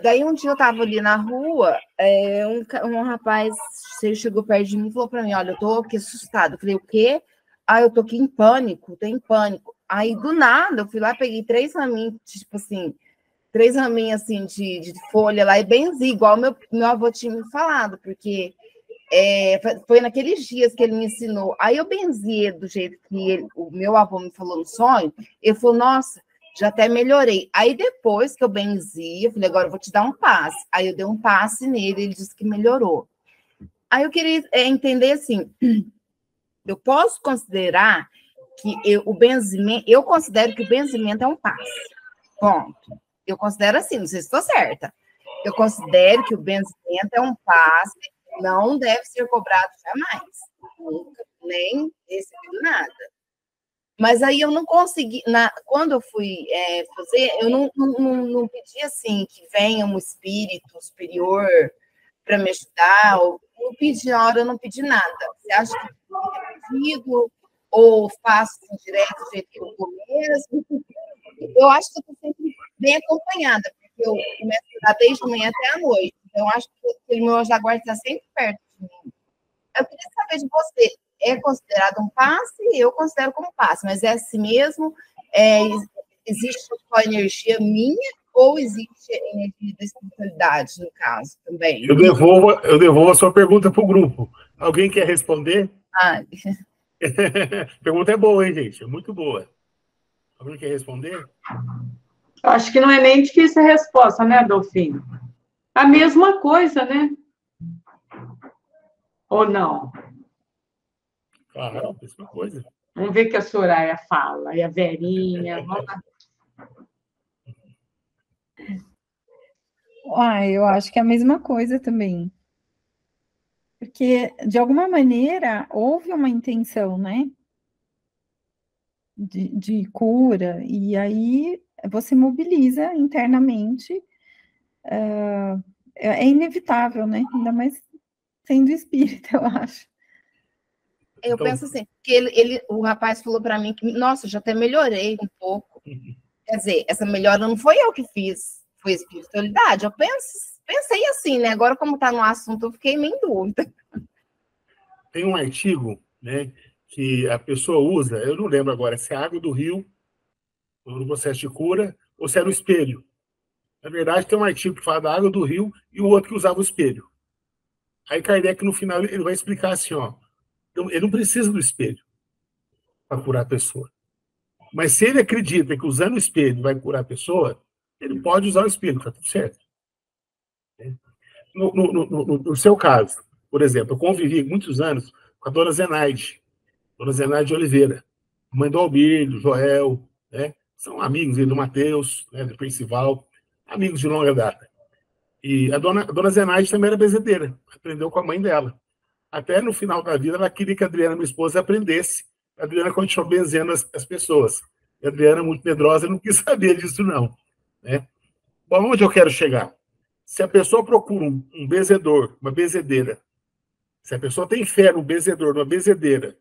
Daí um dia eu estava ali na rua, um rapaz chegou perto de mim e falou para mim, olha, eu estou aqui assustado. Eu falei, o quê? Eu estou aqui em pânico, tô em pânico. Aí, do nada, eu fui lá, peguei 3 raminhos, tipo assim, 3 raminhos assim, de folha lá, e benzi, igual meu avô tinha me falado, porque foi naqueles dias que ele me ensinou. Aí eu benzi do jeito que o meu avô me falou no sonho, ele falou, nossa, já até melhorei. Aí depois que eu benzi, eu falei, agora eu vou te dar um passe. Aí eu dei um passe nele, ele disse que melhorou. Aí eu queria entender assim, eu posso considerar que o benzimento, eu considero que o benzimento é um passe. Ponto. Eu considero assim, não sei se estou certa. Eu considero que o benzimento é um passe, não deve ser cobrado jamais. Nunca, nem recebido nada. Mas aí eu não consegui, quando eu fui fazer, eu não pedi assim que venha um espírito superior para me ajudar, não pedi, na hora eu não pedi nada. Você acha que eu pedido, ou faço direto do jeito que eu vou mesmo? Eu acho que eu estou sempre bem acompanhada, porque eu começo a estudar desde manhã até a noite. Então, eu acho que o meu anjo da guarda está sempre perto de mim. Eu queria saber de você, é considerado um passe? Eu considero como passe, mas é assim mesmo? Existe só energia minha ou existe energia da espiritualidade, no caso, também? Eu devolvo a sua pergunta para o grupo. Alguém quer responder? A pergunta é boa, hein, gente? É muito boa. Alguém quer responder? Acho que não é nem difícil a resposta, né, Dolfinho? A mesma coisa, né? Ou não? Claro, a mesma coisa. Vamos ver o que a Soraya fala, e a Verinha. Vamos lá. Eu acho que é a mesma coisa também. Porque, de alguma maneira, houve uma intenção, né? De cura, e aí você mobiliza internamente, é inevitável, né? Ainda mais sendo espírita, eu acho. Eu penso assim, que o rapaz falou para mim que, nossa, já até melhorei um pouco. Quer dizer, essa melhora não foi eu que fiz, foi a espiritualidade. Eu pensei assim, né? Agora, como está no assunto, eu fiquei meio em dúvida. Tem um artigo, né, que a pessoa usa, eu não lembro agora se é a água do rio, no processo de cura, ou se era o espelho. Na verdade, tem um artigo que fala da água do rio e o outro que usava o espelho. Aí Kardec, no final, ele vai explicar assim, ó, ele não precisa do espelho para curar a pessoa. Mas se ele acredita que usando o espelho vai curar a pessoa, ele pode usar o espelho, está tudo certo. No seu caso, por exemplo, eu convivi muitos anos com a dona Zenaide de Oliveira, mãe do Albir, do Joel, né? São amigos do Matheus, né, do Percival, amigos de longa data. E a dona Zenaide também era bezedeira, aprendeu com a mãe dela. Até no final da vida, ela queria que a Adriana, minha esposa, aprendesse. A Adriana continuou benzendo as pessoas. E a Adriana, muito medrosa, não quis saber disso, não. Né? Bom, onde eu quero chegar? Se a pessoa procura um benzedor, uma benzedeira, se a pessoa tem fé no benzedor, numa benzedeira,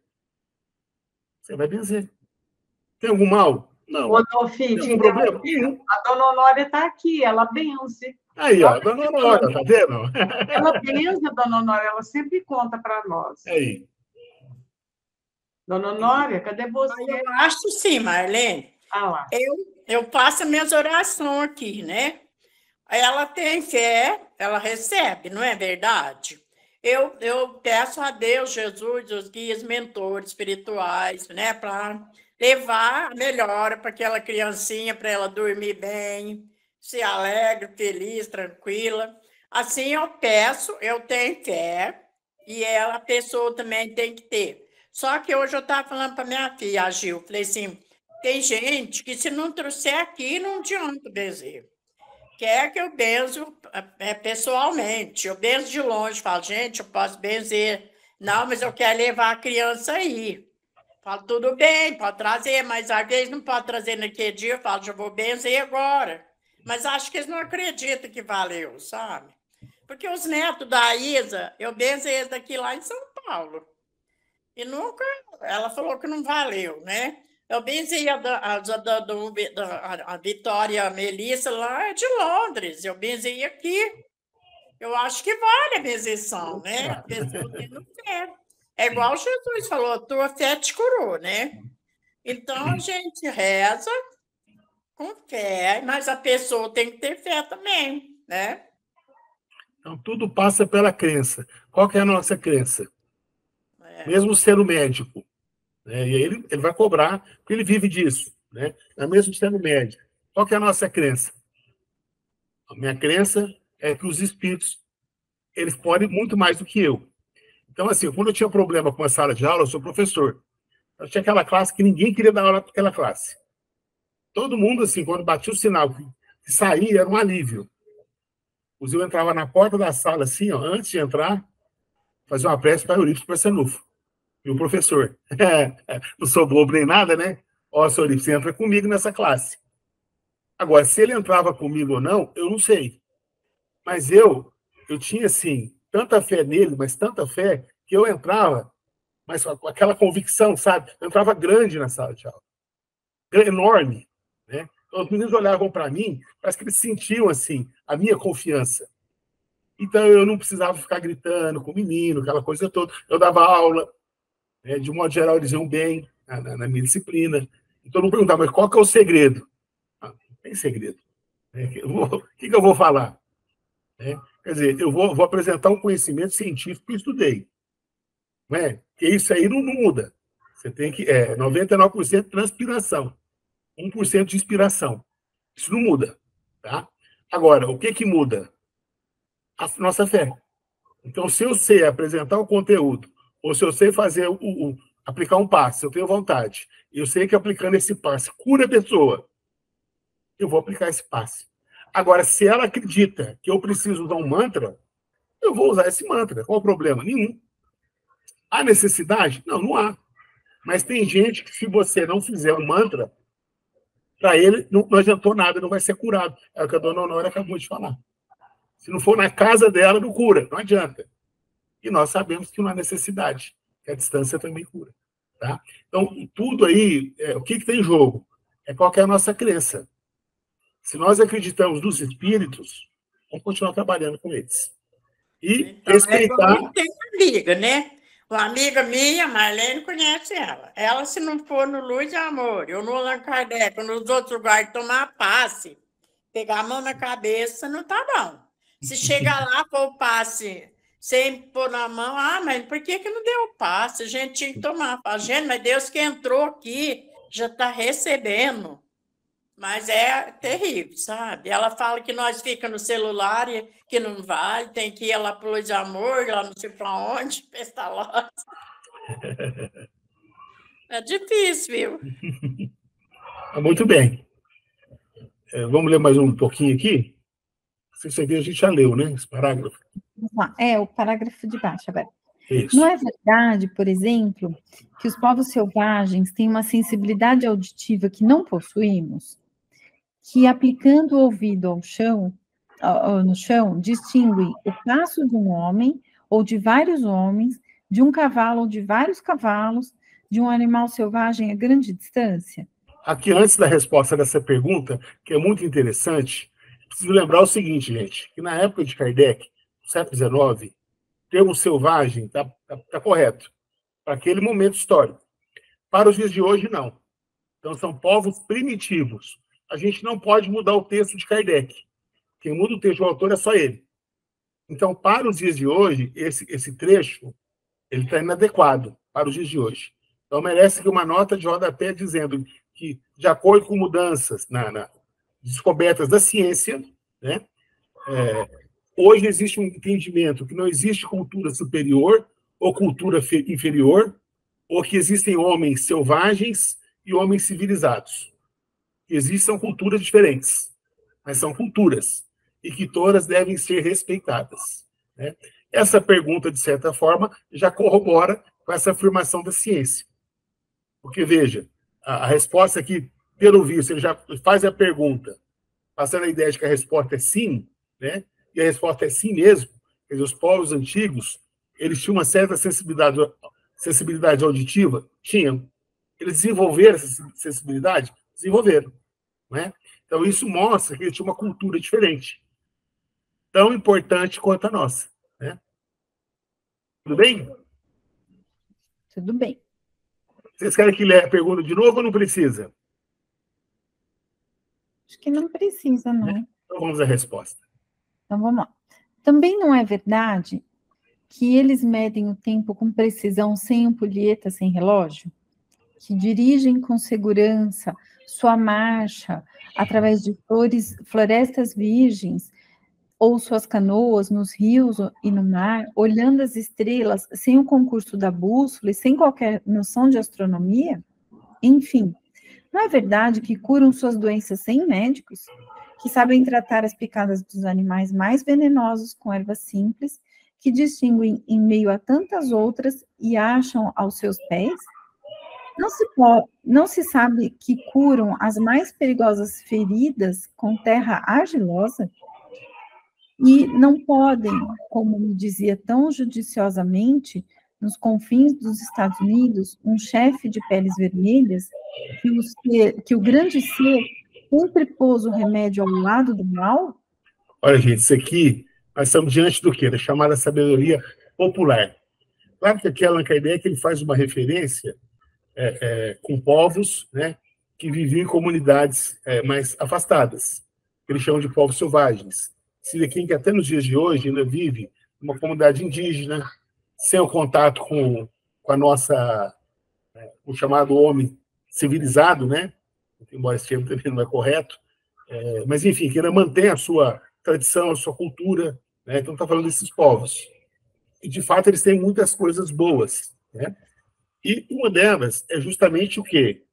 você vai benzer. Tem algum mal? Não. Ô, Dolfinho, tem algum problema? a dona Honória está aqui, ela benze. Aí, ó, dona Honora, tá vendo? Ela benze, dona Honora, ela sempre conta para nós. Aí. Dona Honora, cadê você? Eu acho sim, Marlene. Ah lá. Eu passo minhas orações aqui, né? Ela tem fé, ela recebe, não é verdade? Eu peço a Deus, Jesus, os guias, mentores espirituais, né? Para levar a melhora para aquela criancinha, para ela dormir bem, se alegre, feliz, tranquila. Assim eu peço, eu tenho fé, e a pessoa também tem que ter. Só que hoje eu estava falando para minha filha, a Gil, falei assim, tem gente que se não trouxer aqui, não adianta o bezerro. Quer que eu benzo pessoalmente, eu benzo de longe, falo, gente, eu posso benzer. Não, mas eu quero levar a criança aí. Falo, tudo bem, pode trazer, mas às vezes não pode trazer naquele dia, eu falo, já vou benzer agora. Mas acho que eles não acreditam que valeu, sabe? Porque os netos da Isa, eu benzei eles daqui lá em São Paulo. E nunca, ela falou que não valeu, né? Eu benzei a Vitória Melissa lá de Londres, eu benzei aqui. Eu acho que vale a benzeção, né? A pessoa tendo fé. É igual Jesus falou, tua fé te curou, né? Então a gente reza com fé, mas a pessoa tem que ter fé também, né? Então, tudo passa pela crença. Qual que é a nossa crença? Mesmo sendo médico, né? E aí ele vai cobrar, porque ele vive disso, né? Mesmo sendo médico. Qual que é a nossa crença? A minha crença é que os espíritos, eles podem muito mais do que eu. Então, assim, quando eu tinha problema com a sala de aula, eu sou professor. Eu tinha aquela classe que ninguém queria dar aula para aquela classe. Todo mundo, assim, quando batia o sinal que saía, era um alívio. O Zil entrava na porta da sala, assim, ó, antes de entrar, fazia uma prece para Eurípides Parçanufo. E o professor, não sou bobo nem nada, né? Ó, senhor Eurípides, você entra comigo nessa classe. Agora, se ele entrava comigo ou não, eu não sei. Mas eu tinha, assim, tanta fé nele, mas tanta fé, que eu entrava, mas com aquela convicção, sabe? Eu entrava grande na sala de aula. Enorme, né? Então, os meninos olhavam para mim, parece que eles sentiam, assim, a minha confiança. Então, eu não precisava ficar gritando com o menino, aquela coisa toda. Eu dava aula, né? De modo geral, eles iam bem na minha disciplina. Então, não perguntava, mas qual que é o segredo? Não tem segredo. O que eu vou falar? Quer dizer, eu vou apresentar um conhecimento científico que eu estudei. Não é? Porque isso aí não muda. Você tem que... 99% de transpiração. 1% de inspiração. Isso não muda. Tá? Agora, o que muda? A nossa fé. Então, se eu sei apresentar o conteúdo, ou se eu sei fazer aplicar um passe, se eu tenho vontade, eu sei que aplicando esse passe cura a pessoa, eu vou aplicar esse passe. Agora, se ela acredita que eu preciso usar um mantra, eu vou usar esse mantra. Qual o problema? Nenhum. Há necessidade? Não, não há. Mas tem gente que, se você não fizer um mantra, para ele não adiantou nada, não vai ser curado. É o que a dona Honora acabou de falar. Se não for na casa dela, não cura, não adianta. E nós sabemos que não há necessidade, que a distância também cura. Tá? Então, tudo aí, o que tem em jogo? Qual que é a nossa crença. Se nós acreditamos nos espíritos, vamos continuar trabalhando com eles. E então, respeitar... Tem amiga, né? Uma amiga minha, Marlene, conhece ela. Ela, se não for no Luz e Amor, eu no Allan Kardec, ou nos outros lugares, tomar passe, pegar a mão na cabeça, não tá bom. Se chegar lá, for o passe sem pôr na mão, mas por que não deu o passe? A gente tinha que tomar. Fala, gente, mas Deus que entrou aqui já está recebendo. Mas é terrível, sabe? Ela fala que nós ficamos no celular e que não vale, tem que ir lá para o Luz de Amor, lá não sei para onde, Pestalozzi. É difícil, viu? Muito bem. Vamos ler mais um pouquinho aqui? Se você ver, a gente já leu, né? Esse parágrafo. Vamos lá. O parágrafo de baixo agora. Isso. Não é verdade, por exemplo, que os povos selvagens têm uma sensibilidade auditiva que não possuímos? Que, aplicando o ouvido no chão, distinguem o passo de um homem ou de vários homens, de um cavalo ou de vários cavalos, de um animal selvagem a grande distância? Aqui, antes da resposta dessa pergunta, que é muito interessante, preciso lembrar o seguinte, gente, que na época de Kardec, no século XIX, o termo selvagem está correto, para aquele momento histórico. Para os dias de hoje, não. Então, são povos primitivos. A gente não pode mudar o texto de Kardec. Quem muda o texto do autor é só ele. Então, para os dias de hoje, esse trecho ele está inadequado para os dias de hoje. Então, merece aqui uma nota de rodapé dizendo que, de acordo com mudanças na descobertas da ciência, né, hoje existe um entendimento que não existe cultura superior ou cultura inferior, ou que existem homens selvagens e homens civilizados. Existem culturas diferentes, mas são culturas, e que todas devem ser respeitadas, né? Essa pergunta, de certa forma, já corrobora com essa afirmação da ciência. Porque, veja, a resposta aqui, pelo visto, ele já faz a pergunta, passando a ideia de que a resposta é sim, né? E a resposta é sim mesmo. Quer dizer, os povos antigos, eles tinham uma certa sensibilidade auditiva? Tinham. Eles desenvolveram essa sensibilidade? Desenvolveram. Né? Então, isso mostra que eles tinham uma cultura diferente, tão importante quanto a nossa. Né? Tudo bem? Tudo bem. Vocês querem que leia a pergunta de novo ou não precisa? Acho que não precisa, não. Então, vamos à resposta. Então, vamos lá. Também não é verdade que eles medem o tempo com precisão sem ampulheta, sem relógio? Que dirigem com segurança sua marcha através de florestas virgens ou suas canoas nos rios e no mar, olhando as estrelas sem o concurso da bússola e sem qualquer noção de astronomia? Enfim, não é verdade que curam suas doenças sem médicos? Que sabem tratar as picadas dos animais mais venenosos com ervas simples, que distinguem em meio a tantas outras e acham aos seus pés? Não se sabe que curam as mais perigosas feridas com terra argilosa? E não podem, como me dizia tão judiciosamente, nos confins dos Estados Unidos, um chefe de peles vermelhas, que o grande ser sempre pôs o remédio ao lado do mal? Olha, gente, isso aqui, nós estamos diante do quê? Da chamada sabedoria popular. Claro que aqui Allan Kardec ele faz uma referência com povos, né, que viviam em comunidades mais afastadas, que eles chamam de povos selvagens. Seria quem que até nos dias de hoje ainda vive numa comunidade indígena, sem o contato com a nossa, o chamado homem civilizado, né? Embora esse termo também não é correto, mas enfim, que ainda mantém a sua tradição, a sua cultura, né? Então está falando desses povos. E de fato eles têm muitas coisas boas, né? E uma delas é justamente o quê?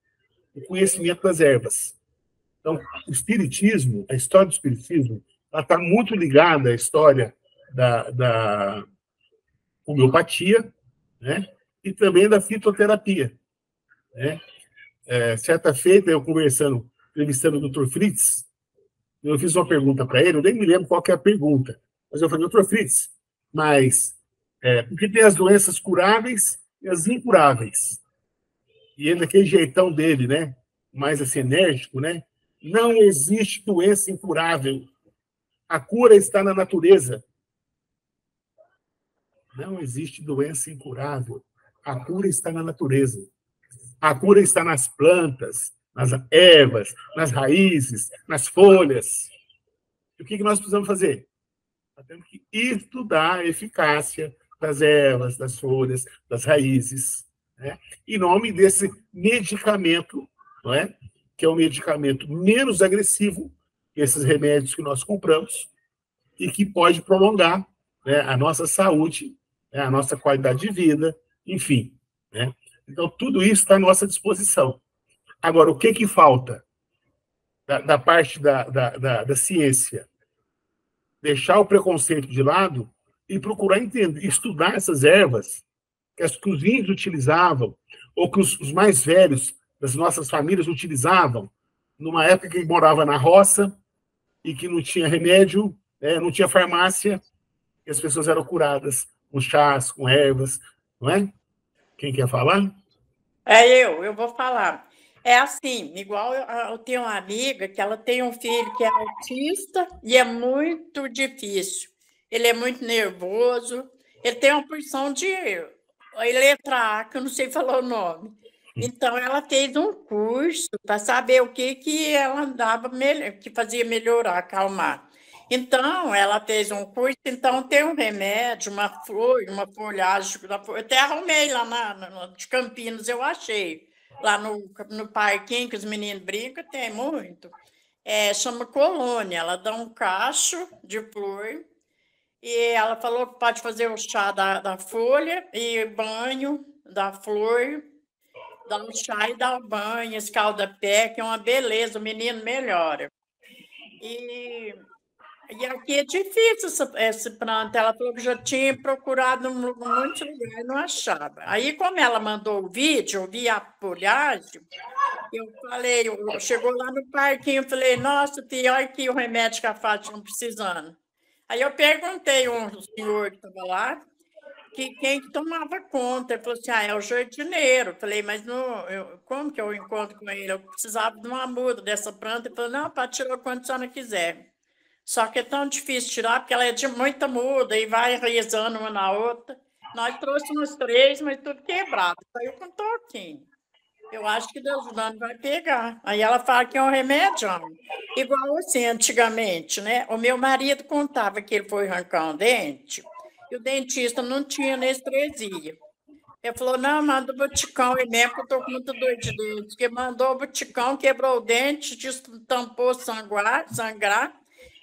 O conhecimento das ervas. Então, o espiritismo, a história do espiritismo, ela está muito ligada à história da homeopatia, né? E também da fitoterapia, né? Certa feita, eu entrevistando o Dr. Fritz, eu fiz uma pergunta para ele, eu nem me lembro qual que é a pergunta, mas eu falei, Dr. Fritz, mas por que tem as doenças curáveis e as incuráveis? E ele, daquele jeitão dele, né? Mais assim, enérgico, né? Não existe doença incurável. A cura está na natureza. Não existe doença incurável. A cura está na natureza. A cura está nas plantas, nas ervas, nas raízes, nas folhas. E o que nós precisamos fazer? Nós temos que estudar a eficácia das ervas, das folhas, das raízes, né? Em nome desse medicamento, não é? Que é um medicamento menos agressivo que esses remédios que nós compramos e que pode prolongar, né, a nossa saúde, né, a nossa qualidade de vida, enfim, né? Então, tudo isso está à nossa disposição. Agora, o que falta da parte da ciência? Deixar o preconceito de lado e procurar entender, estudar essas ervas que os índios utilizavam, ou que os mais velhos das nossas famílias utilizavam, numa época que morava na roça e que não tinha remédio, não tinha farmácia, e as pessoas eram curadas com chás, com ervas, não é? Quem quer falar? Eu vou falar. É assim, igual eu tenho uma amiga que ela tem um filho que é autista e é muito difícil. Ele é muito nervoso, ele tem uma porção de letra A, que eu não sei falar o nome. Então, ela fez um curso para saber o que ela andava melhor, que fazia melhorar, acalmar. Então, ela fez um curso, então tem um remédio, uma flor, uma folhagem. Eu até arrumei lá de Campinas, eu achei. Lá no parquinho que os meninos brincam, tem muito. Chama colônia, ela dá um cacho de flor e ela falou que pode fazer o chá da folha e banho da flor, dá um chá e dá o banho, escalda-pé, que é uma beleza, o menino melhora. E aqui é difícil esse planta. Ela falou que já tinha procurado em muitos lugares e não achava. Aí, como ela mandou o vídeo, eu vi a folhagem, eu falei, chegou lá no parquinho, eu falei, nossa, tia, olha aqui o remédio que a Fátima está precisando. Aí eu perguntei a um senhor que estava lá, quem que tomava conta. Ele falou assim, é o jardineiro. Eu falei, mas como que eu encontro com ele? Eu precisava de uma muda dessa planta. Ele falou, não, para tirar quando a senhora quiser. Só que é tão difícil tirar, porque ela é de muita muda e vai rezando uma na outra. Nós trouxemos 3, mas tudo quebrado. Saiu com um toquinho. Eu acho que Deus dando vai pegar. Aí ela fala que é um remédio, igual assim, antigamente, né? O meu marido contava que ele foi arrancar um dente e o dentista não tinha anestesia. Ele falou, não, manda o Boticão, e mesmo que eu estou com muita dor de dente. Porque mandou o Boticão, quebrou o dente, tampou sangrar.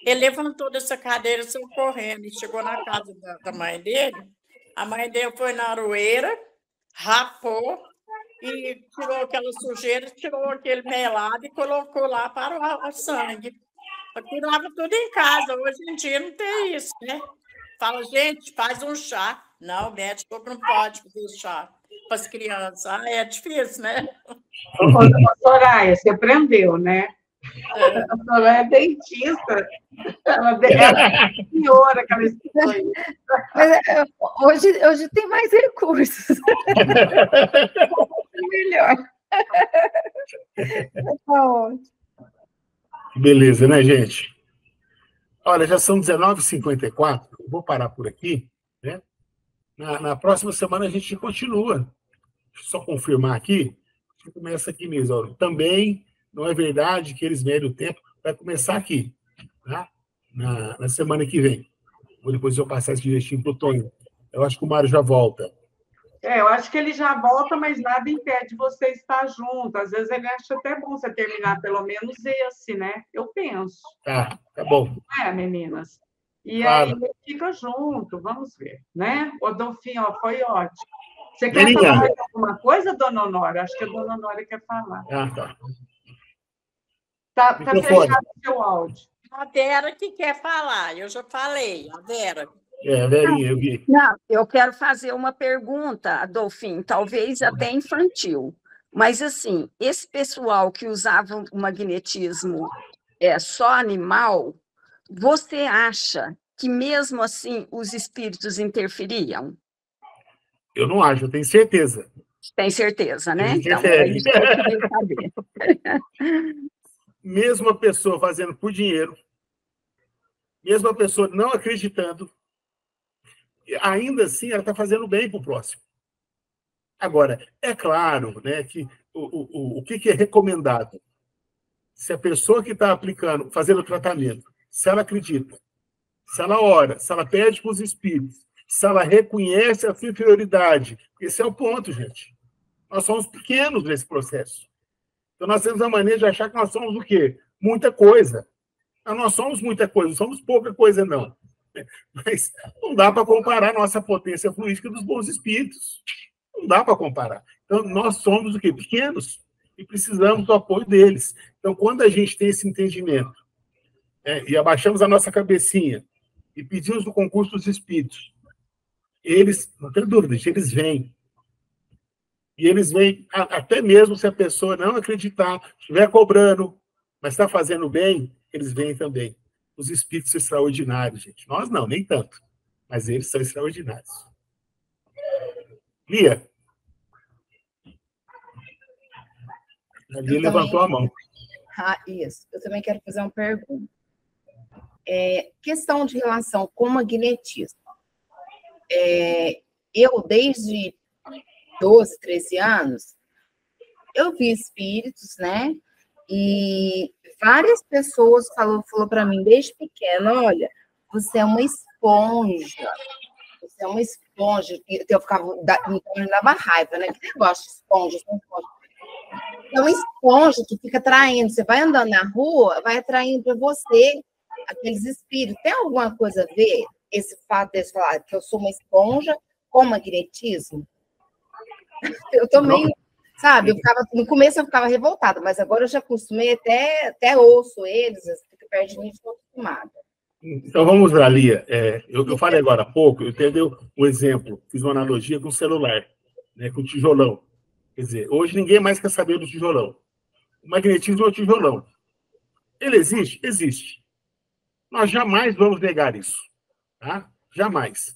Ele levantou dessa cadeira, saiu correndo, e chegou na casa da mãe dele. A mãe dele foi na aroeira, rapou, e tirou aquela sujeira, tirou aquele melado e colocou lá para o sangue. Eu curava tudo em casa. Hoje em dia não tem isso, né? Fala, gente, faz um chá. Não, o médico não pode fazer chá para as crianças. É difícil, né? Soraya, você aprendeu, né? A Soraya é dentista. Ela é senhora que ela estudou aí. Hoje tem mais recursos. Melhor. Tá ótimo. Beleza, né, gente? Olha, já são 19h54, eu vou parar por aqui, né? Na próxima semana a gente continua. Deixa eu só confirmar aqui. A gente começa aqui mesmo. Ó. Também não é verdade que eles medem o tempo. Vai começar aqui, tá? Na semana que vem. Vou depois eu passar esse direitinho para o Tonho. Eu acho que o Mário já volta. Eu acho que ele já volta, mas nada impede você estar junto. Às vezes ele acha até bom você terminar pelo menos esse, né? Eu penso. Tá bom. Não é, meninas? E claro. aí fica junto, vamos ver, né? O Adolfinho, foi ótimo. Você quer falar de alguma coisa, dona Honora? Acho que a dona Honora quer falar. Tá. Tá fechado o seu áudio. A Vera que quer falar, eu já falei, a Vera. A Verinha, eu vi. Não, eu quero fazer uma pergunta, Adolfinho, talvez até infantil. Mas, assim, esse pessoal que usava o magnetismo só animal, você acha que, mesmo assim, os espíritos interferiam? Eu não acho, eu tenho certeza. Tem certeza, né? Então, é isso que eu queria saber. Mesmo a pessoa fazendo por dinheiro, mesmo a pessoa não acreditando, ainda assim ela está fazendo bem para o próximo. Agora, é claro, né, que o que é recomendado? Se a pessoa que está aplicando, fazendo o tratamento, se ela acredita, se ela ora, se ela pede para os espíritos, se ela reconhece a sua inferioridade, esse é o ponto, gente. Nós somos pequenos nesse processo. Então, nós temos a maneira de achar que nós somos o quê? Muita coisa. Nós somos muita coisa, não somos pouca coisa, não. Mas não dá para comparar a nossa potência fluídica dos bons espíritos. Não dá para comparar. Então, nós somos o quê? Pequenos. E precisamos do apoio deles. Então, quando a gente tem esse entendimento, e abaixamos a nossa cabecinha e pedimos no concurso dos espíritos, eles, não tem dúvida, eles vêm. E eles vêm, até mesmo se a pessoa não acreditar, estiver cobrando, mas está fazendo bem, eles vêm também. Os espíritos são extraordinários, gente. Nós não, nem tanto. Mas eles são extraordinários. Lia. Ali levantou a mão. Isso. Eu também quero fazer uma pergunta. Questão de relação com magnetismo. Eu, desde 12, 13 anos, eu vi espíritos, né? E várias pessoas falou para mim desde pequena, olha, você é uma esponja. Você é uma esponja. Eu ficava, me dava raiva, né? Que negócio de esponja, é uma esponja que fica atraindo. Você vai andando na rua, vai atraindo para você aqueles espíritos. Tem alguma coisa a ver esse fato de falar que eu sou uma esponja com magnetismo? Eu tô meio, sabe, no começo eu ficava revoltada, mas agora eu já acostumei, até ouço eles, fico perto de mim, estou acostumada. Então vamos lá, Lia. Eu falei agora há pouco, eu entendeu um exemplo, fiz uma analogia com o celular, né, com o tijolão. Quer dizer, hoje ninguém mais quer saber do tijolão. O magnetismo é o tijolão. Ele existe? Existe. Nós jamais vamos negar isso. Tá? Jamais.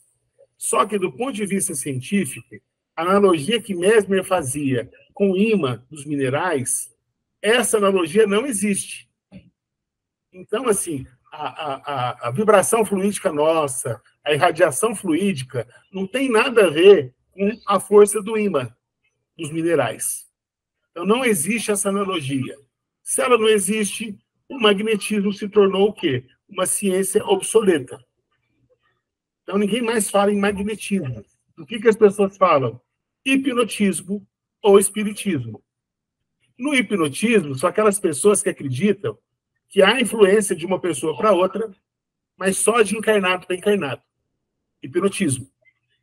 Só que, do ponto de vista científico, a analogia que Mesmer fazia com o ímã dos minerais, essa analogia não existe. Então, assim, a vibração fluídica nossa, a irradiação fluídica, não tem nada a ver com a força do ímã dos minerais. Então, não existe essa analogia. Se ela não existe, o magnetismo se tornou o quê? Uma ciência obsoleta. Então, ninguém mais fala em magnetismo. O que as pessoas falam? Hipnotismo ou espiritismo. No hipnotismo, são aquelas pessoas que acreditam que há influência de uma pessoa para outra, mas só de encarnado para encarnado. Hipnotismo.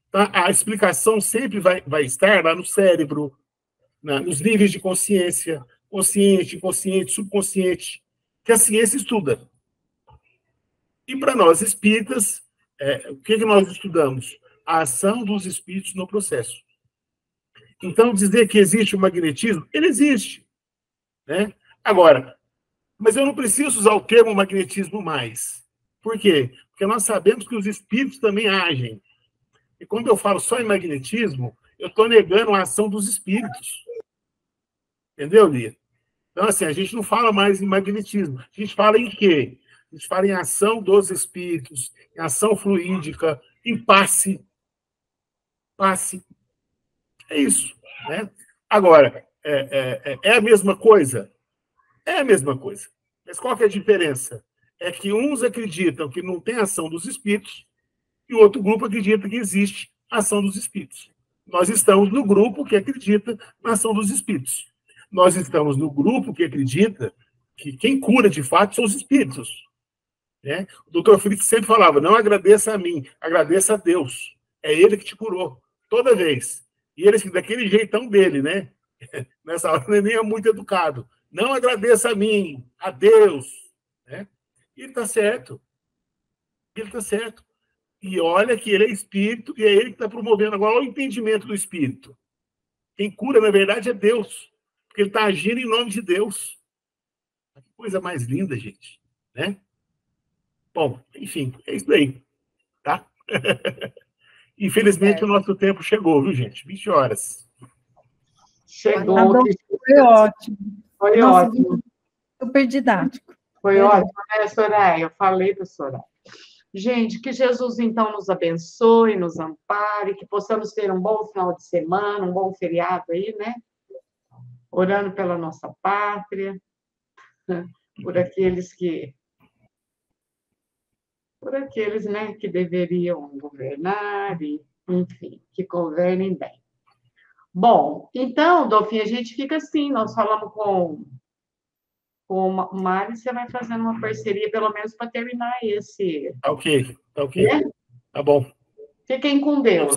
Então, a explicação sempre vai estar lá no cérebro, nos níveis de consciência, consciente, inconsciente, subconsciente, que a ciência estuda. E para nós espíritas, o que nós estudamos? A ação dos espíritos no processo. Então, dizer que existe o magnetismo, ele existe. Né? Agora, mas eu não preciso usar o termo magnetismo mais. Por quê? Porque nós sabemos que os espíritos também agem. E quando eu falo só em magnetismo, eu estou negando a ação dos espíritos. Entendeu, Lia? Então, assim, a gente não fala mais em magnetismo. A gente fala em quê? A gente fala em ação dos espíritos, em ação fluídica, em passe. Passe. É isso. Né? Agora, é a mesma coisa? É a mesma coisa. Mas qual que é a diferença? É que uns acreditam que não tem ação dos espíritos e o outro grupo acredita que existe ação dos espíritos. Nós estamos no grupo que acredita na ação dos espíritos. Nós estamos no grupo que acredita que quem cura de fato são os espíritos. Né? O doutor Felipe sempre falava, não agradeça a mim, agradeça a Deus. É ele que te curou, toda vez. E ele, daquele jeitão dele, né? Nessa hora ele nem é muito educado. Não agradeça a mim, a Deus. Né? E ele está certo. Ele está certo. E olha que ele é espírito e é ele que está promovendo agora o entendimento do espírito. Quem cura, na verdade, é Deus. Porque ele está agindo em nome de Deus. Que coisa mais linda, gente. Né? Bom, enfim, é isso aí. Tá? Infelizmente, o nosso tempo chegou, viu, gente? 20 horas. Chegou. Foi ótimo. Foi ótimo. Super didático. Foi ótimo, né, Soraya? Eu falei para a Soraya. Gente, que Jesus, então, nos abençoe, nos ampare, que possamos ter um bom final de semana, um bom feriado aí, né? Orando pela nossa pátria, por aqueles, né, que deveriam governar, e, enfim, que governem bem. Bom, então, Dolfinha, a gente fica assim, nós falamos com o Mário, você vai fazendo uma parceria, pelo menos, para terminar esse... Tá ok. Né? Tá bom. Fiquem com Deus.